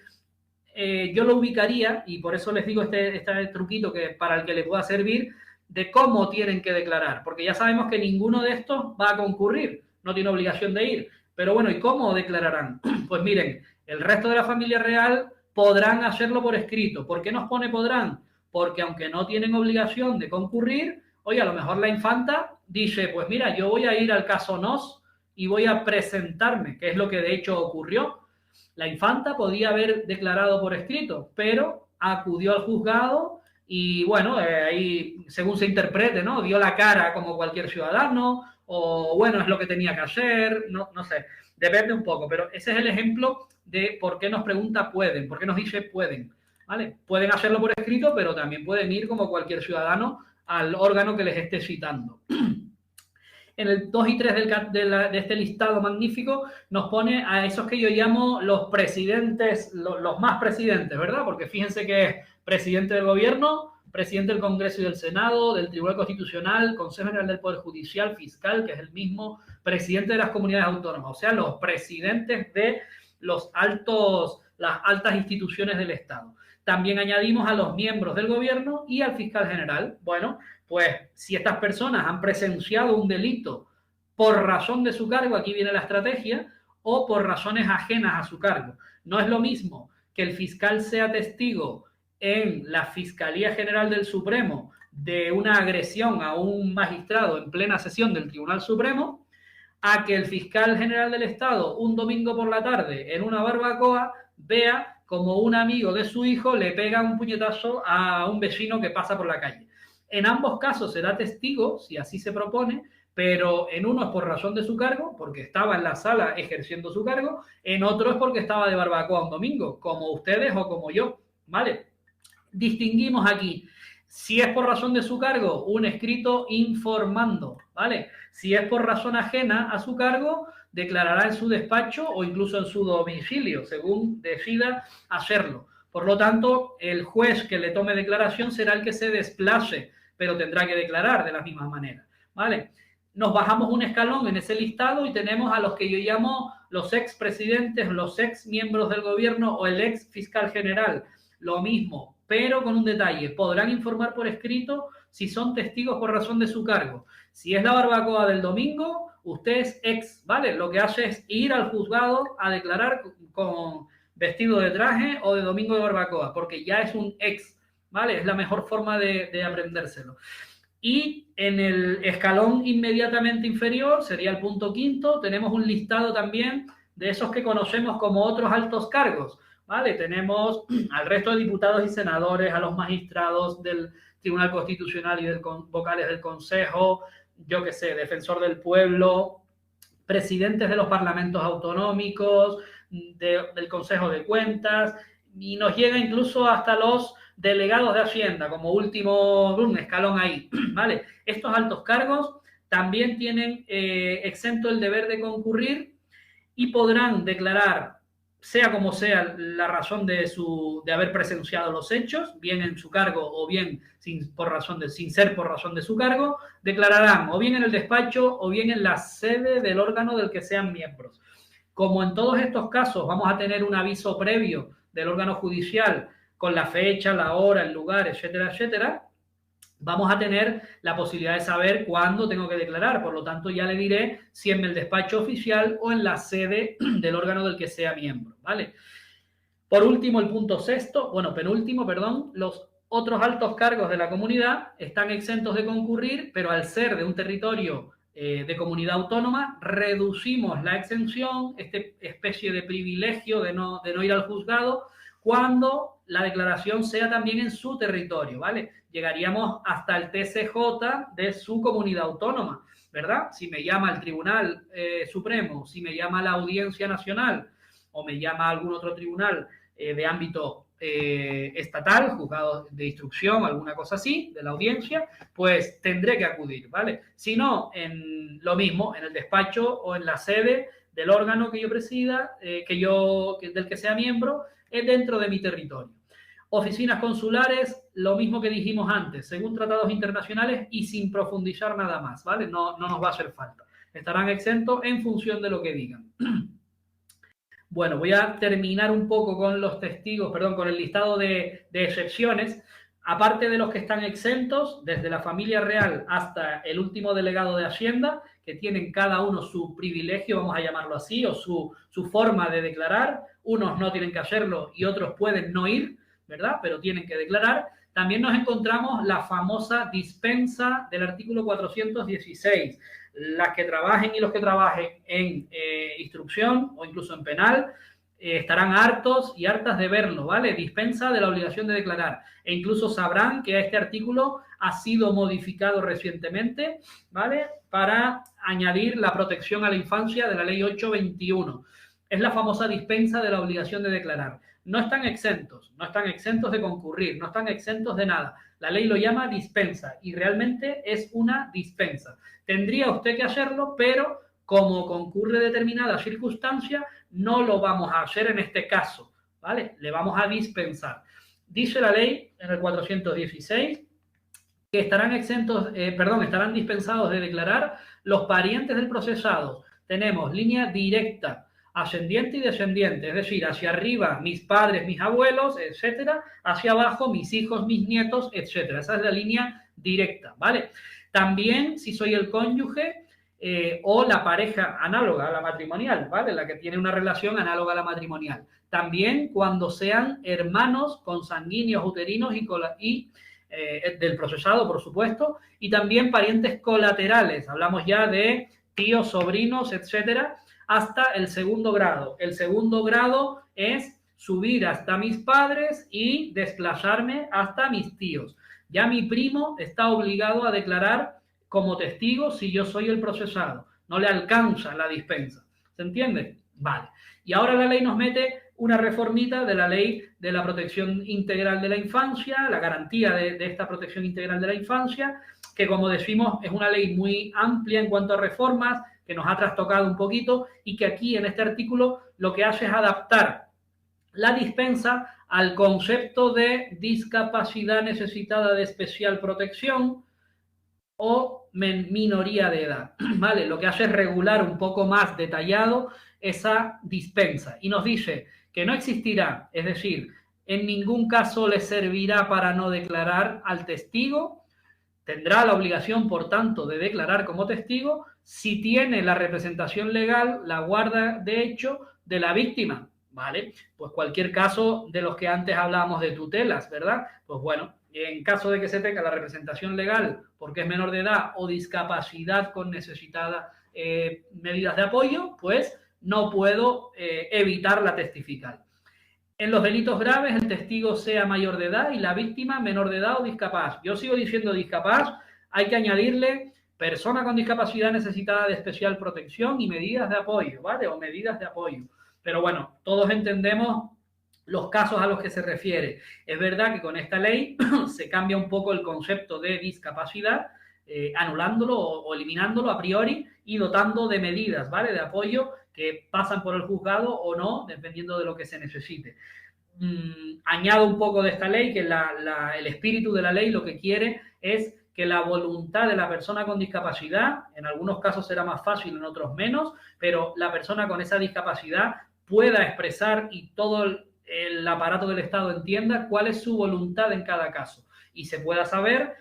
yo lo ubicaría, y por eso les digo este truquito que para el que le pueda servir, de cómo tienen que declarar. Porque ya sabemos que ninguno de estos va a concurrir, no tiene obligación de ir. Pero bueno, ¿y cómo declararán? Pues miren, el resto de la familia real podrán hacerlo por escrito. ¿Por qué nos pone podrán? Porque aunque no tienen obligación de concurrir, oye, a lo mejor la infanta dice, pues mira, yo voy a ir al caso Nos y voy a presentarme, que es lo que de hecho ocurrió. La infanta podía haber declarado por escrito, pero acudió al juzgado y bueno, ahí según se interprete, ¿no? Dio la cara como cualquier ciudadano o bueno, es lo que tenía que hacer, no sé, depende un poco, pero ese es el ejemplo de por qué nos pregunta pueden, por qué nos dice pueden. ¿Vale? Pueden hacerlo por escrito, pero también pueden ir como cualquier ciudadano al órgano que les esté citando. En el 2 y 3 de este listado magnífico nos pone a esos que yo llamo los presidentes, los más presidentes, ¿verdad? Porque fíjense que es presidente del gobierno, presidente del Congreso y del Senado, del Tribunal Constitucional, Consejo General del Poder Judicial, fiscal, que es el mismo, presidente de las comunidades autónomas, o sea, los presidentes de las altas instituciones del Estado. También añadimos a los miembros del gobierno y al fiscal general. Bueno, pues si estas personas han presenciado un delito por razón de su cargo, aquí viene la estrategia, o por razones ajenas a su cargo. No es lo mismo que el fiscal sea testigo en la Fiscalía General del Supremo de una agresión a un magistrado en plena sesión del Tribunal Supremo, a que el fiscal general del Estado un domingo por la tarde en una barbacoa vea como un amigo de su hijo le pega un puñetazo a un vecino que pasa por la calle. En ambos casos será testigo, si así se propone, pero en uno es por razón de su cargo, porque estaba en la sala ejerciendo su cargo, en otro es porque estaba de barbacoa un domingo, como ustedes o como yo, ¿vale? Distinguimos aquí, si es por razón de su cargo, un escrito informando, ¿vale? Si es por razón ajena a su cargo, declarará en su despacho o incluso en su domicilio, según decida hacerlo. Por lo tanto, el juez que le tome declaración será el que se desplace, pero tendrá que declarar de la misma manera, ¿vale? Nos bajamos un escalón en ese listado y tenemos a los que yo llamo los expresidentes, los ex miembros del gobierno o el ex fiscal general. Lo mismo, pero con un detalle, podrán informar por escrito si son testigos por razón de su cargo. Si es la barbacoa del domingo, usted es ex, ¿vale? Lo que hace es ir al juzgado a declarar con vestido de traje o de domingo de barbacoa, porque ya es un ex, ¿vale? Es la mejor forma de aprendérselo. Y en el escalón inmediatamente inferior, sería el punto quinto, tenemos un listado también de esos que conocemos como otros altos cargos, ¿vale? Tenemos al resto de diputados y senadores, a los magistrados del Tribunal Constitucional y vocales del Consejo, yo qué sé, defensor del pueblo, presidentes de los parlamentos autonómicos, del Consejo de Cuentas, y nos llega incluso hasta los delegados de Hacienda, como último escalón ahí, ¿vale? Estos altos cargos también tienen exento el deber de concurrir y podrán declarar, sea como sea la razón de haber presenciado los hechos, bien en su cargo o bien sin ser por razón de su cargo, declararán o bien en el despacho o bien en la sede del órgano del que sean miembros. Como en todos estos casos vamos a tener un aviso previo del órgano judicial con la fecha, la hora, el lugar, etcétera, etcétera, vamos a tener la posibilidad de saber cuándo tengo que declarar. Por lo tanto, ya le diré si en el despacho oficial o en la sede del órgano del que sea miembro, ¿vale? Por último, el punto penúltimo, los otros altos cargos de la comunidad están exentos de concurrir, pero al ser de un territorio de comunidad autónoma, reducimos la exención, esta especie de privilegio de no ir al juzgado, cuando la declaración sea también en su territorio, ¿vale? Llegaríamos hasta el TCJ de su comunidad autónoma, ¿verdad? Si me llama el Tribunal Supremo, si me llama la Audiencia Nacional o me llama algún otro tribunal de ámbito estatal, juzgado de instrucción, alguna cosa así, de la audiencia, pues tendré que acudir, ¿vale? Si no, en lo mismo, en el despacho o en la sede del órgano que yo presida, del que sea miembro, es dentro de mi territorio. Oficinas consulares, lo mismo que dijimos antes, según tratados internacionales y sin profundizar nada más, ¿vale? No nos va a hacer falta. Estarán exentos en función de lo que digan. Bueno, voy a terminar un poco con los testigos, perdón, con el listado de excepciones. Aparte de los que están exentos, desde la familia real hasta el último delegado de Hacienda, que tienen cada uno su privilegio, vamos a llamarlo así, o su forma de declarar. Unos no tienen que hacerlo y otros pueden no ir, ¿verdad? Pero tienen que declarar. También nos encontramos la famosa dispensa del artículo 416. Las que trabajen y los que trabajen en instrucción o incluso en penal estarán hartos y hartas de verlo, ¿vale? Dispensa de la obligación de declarar. E incluso sabrán que este artículo ha sido modificado recientemente, ¿vale? Para añadir la protección a la infancia de la ley 821. Es la famosa dispensa de la obligación de declarar. No están exentos de concurrir, no están exentos de nada. La ley lo llama dispensa y realmente es una dispensa. Tendría usted que hacerlo, pero como concurre determinada circunstancia, no lo vamos a hacer en este caso, ¿vale? Le vamos a dispensar. Dice la ley en el 416 que estarán dispensados de declarar los parientes del procesado. Tenemos línea directa, ascendiente y descendiente, es decir, hacia arriba mis padres, mis abuelos, etcétera, hacia abajo mis hijos, mis nietos, etcétera. Esa es la línea directa, ¿vale? También si soy el cónyuge o la pareja análoga a la matrimonial, ¿vale? La que tiene una relación análoga a la matrimonial. También cuando sean hermanos consanguíneos uterinos y del procesado, por supuesto, y también parientes colaterales. Hablamos ya de tíos, sobrinos, etcétera, hasta el segundo grado. El segundo grado es subir hasta mis padres y desplazarme hasta mis tíos. Ya mi primo está obligado a declarar como testigo si yo soy el procesado. No le alcanza la dispensa. ¿Se entiende? Vale. Y ahora la ley nos mete una reformita de la ley de la protección integral de la infancia, la garantía de esta protección integral de la infancia, que como decimos es una ley muy amplia en cuanto a reformas, que nos ha trastocado un poquito y que aquí en este artículo lo que hace es adaptar la dispensa al concepto de discapacidad necesitada de especial protección o minoría de edad, ¿vale? Lo que hace es regular un poco más detallado esa dispensa y nos dice que no existirá, es decir, en ningún caso le servirá para no declarar al testigo, tendrá la obligación, por tanto, de declarar como testigo si tiene la representación legal, la guarda de hecho de la víctima, ¿vale? Pues cualquier caso de los que antes hablábamos de tutelas, ¿verdad? Pues bueno, en caso de que se tenga la representación legal porque es menor de edad o discapacidad con necesitada medidas de apoyo, pues no puedo evitar la testifical. En los delitos graves, el testigo sea mayor de edad y la víctima menor de edad o discapaz. Yo sigo diciendo discapaz, hay que añadirle persona con discapacidad necesitada de especial protección y medidas de apoyo, ¿vale? O medidas de apoyo. Pero bueno, todos entendemos los casos a los que se refiere. Es verdad que con esta ley se cambia un poco el concepto de discapacidad, anulándolo o eliminándolo a priori y dotando de medidas, ¿vale? De apoyo que pasan por el juzgado o no, dependiendo de lo que se necesite. Añado un poco de esta ley que el espíritu de la ley lo que quiere es que la voluntad de la persona con discapacidad, en algunos casos será más fácil, en otros menos, pero la persona con esa discapacidad pueda expresar y todo el aparato del Estado entienda cuál es su voluntad en cada caso y se pueda saber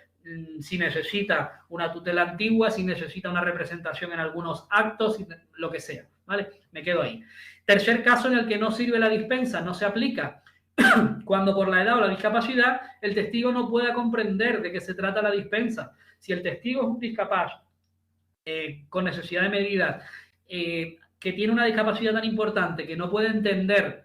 si necesita una tutela antigua, si necesita una representación en algunos actos, lo que sea, ¿vale? Me quedo ahí. Tercer caso en el que no sirve la dispensa, no se aplica, cuando por la edad o la discapacidad el testigo no pueda comprender de qué se trata la dispensa. Si el testigo es un discapaz con necesidad de medidas, que tiene una discapacidad tan importante que no puede entender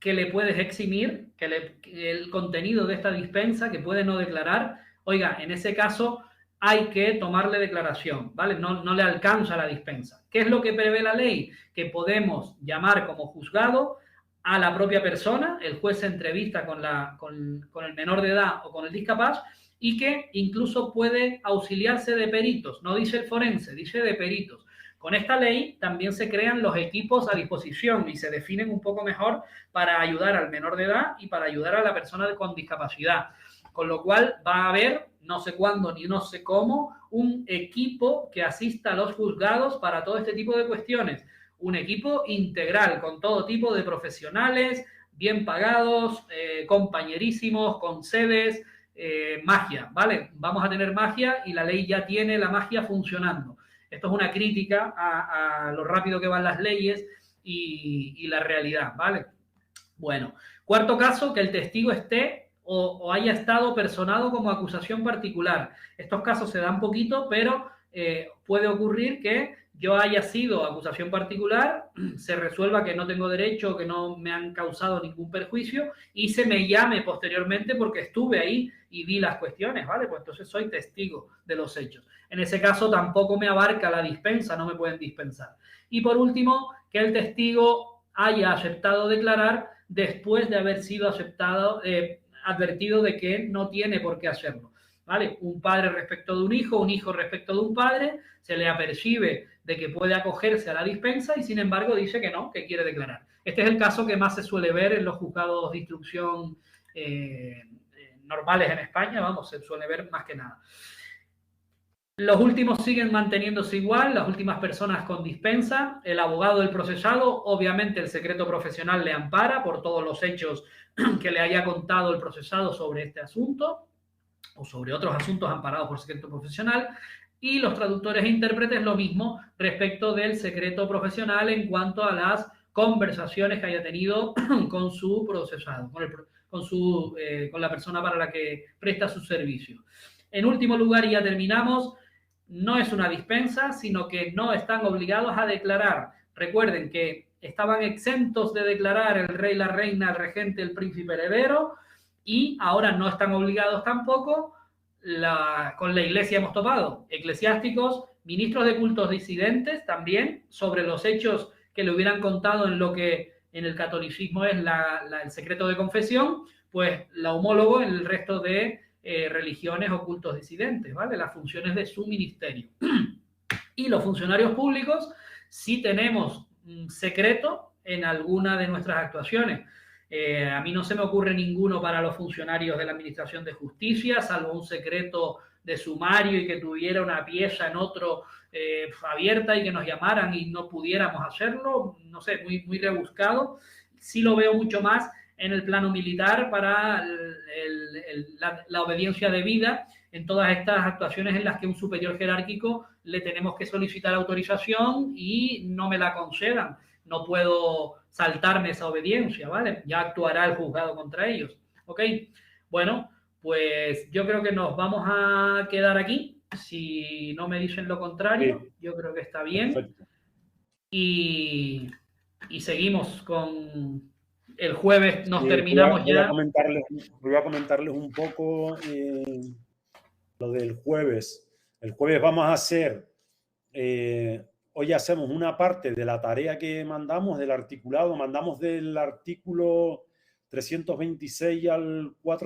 que le puedes eximir, que el contenido de esta dispensa, que puede no declarar, oiga, en ese caso hay que tomarle declaración, ¿vale? No le alcanza la dispensa. ¿Qué es lo que prevé la ley? Que podemos llamar como juzgado a la propia persona, el juez se entrevista con el menor de edad o con el discapaz, y que incluso puede auxiliarse de peritos, no dice el forense, dice de peritos. Con esta ley también se crean los equipos a disposición y se definen un poco mejor para ayudar al menor de edad y para ayudar a la persona con discapacidad. Con lo cual va a haber, no sé cuándo ni no sé cómo, un equipo que asista a los juzgados para todo este tipo de cuestiones. Un equipo integral con todo tipo de profesionales, bien pagados, compañerísimos, con sedes, magia, ¿vale? Vamos a tener magia y la ley ya tiene la magia funcionando. Esto es una crítica a lo rápido que van las leyes y la realidad, ¿vale? Bueno, cuarto caso, que el testigo esté o haya estado personado como acusación particular. Estos casos se dan poquito, pero puede ocurrir que yo haya sido acusación particular, se resuelva que no tengo derecho, que no me han causado ningún perjuicio y se me llame posteriormente porque estuve ahí y vi las cuestiones, ¿vale? Pues entonces soy testigo de los hechos. En ese caso tampoco me abarca la dispensa, no me pueden dispensar. Y por último, que el testigo haya aceptado declarar después de haber sido advertido de que no tiene por qué hacerlo. ¿Vale? Un padre respecto de un hijo respecto de un padre, se le apercibe de que puede acogerse a la dispensa y sin embargo dice que no, que quiere declarar. Este es el caso que más se suele ver en los juzgados de instrucción normales en España, vamos, se suele ver más que nada. Los últimos siguen manteniéndose igual, las últimas personas con dispensa, el abogado del procesado, obviamente el secreto profesional le ampara por todos los hechos que le haya contado el procesado sobre este asunto o sobre otros asuntos amparados por secreto profesional, y los traductores e intérpretes lo mismo respecto del secreto profesional en cuanto a las conversaciones que haya tenido con su procesado, con la persona para la que presta su servicio. En último lugar, y ya terminamos, no es una dispensa, sino que no están obligados a declarar. Recuerden que estaban exentos de declarar el rey, la reina, el regente, el príncipe heredero, y ahora no están obligados tampoco. Con la iglesia hemos topado eclesiásticos, ministros de cultos disidentes también, sobre los hechos que le hubieran contado en lo que en el catolicismo es el secreto de confesión, pues la homólogo en el resto de religiones o cultos disidentes, ¿vale? Las funciones de su ministerio. Y los funcionarios públicos sí tenemos secreto en alguna de nuestras actuaciones. A mí no se me ocurre ninguno para los funcionarios de la Administración de Justicia, salvo un secreto de sumario y que tuviera una pieza en otro abierta y que nos llamaran y no pudiéramos hacerlo, no sé, muy rebuscado. Sí lo veo mucho más en el plano militar para la obediencia debida en todas estas actuaciones en las que un superior jerárquico le tenemos que solicitar autorización y no me la concedan. No puedo saltarme esa obediencia, ¿vale? Ya actuará el juzgado contra ellos, ¿ok? Bueno, pues yo creo que nos vamos a quedar aquí. Si no me dicen lo contrario, sí, yo creo que está bien. Y seguimos con el jueves, nos terminamos ya. Voy a comentarles un poco lo del jueves. El jueves vamos a hacer... hoy hacemos una parte de la tarea que mandamos, del articulado, mandamos del artículo 326 al 4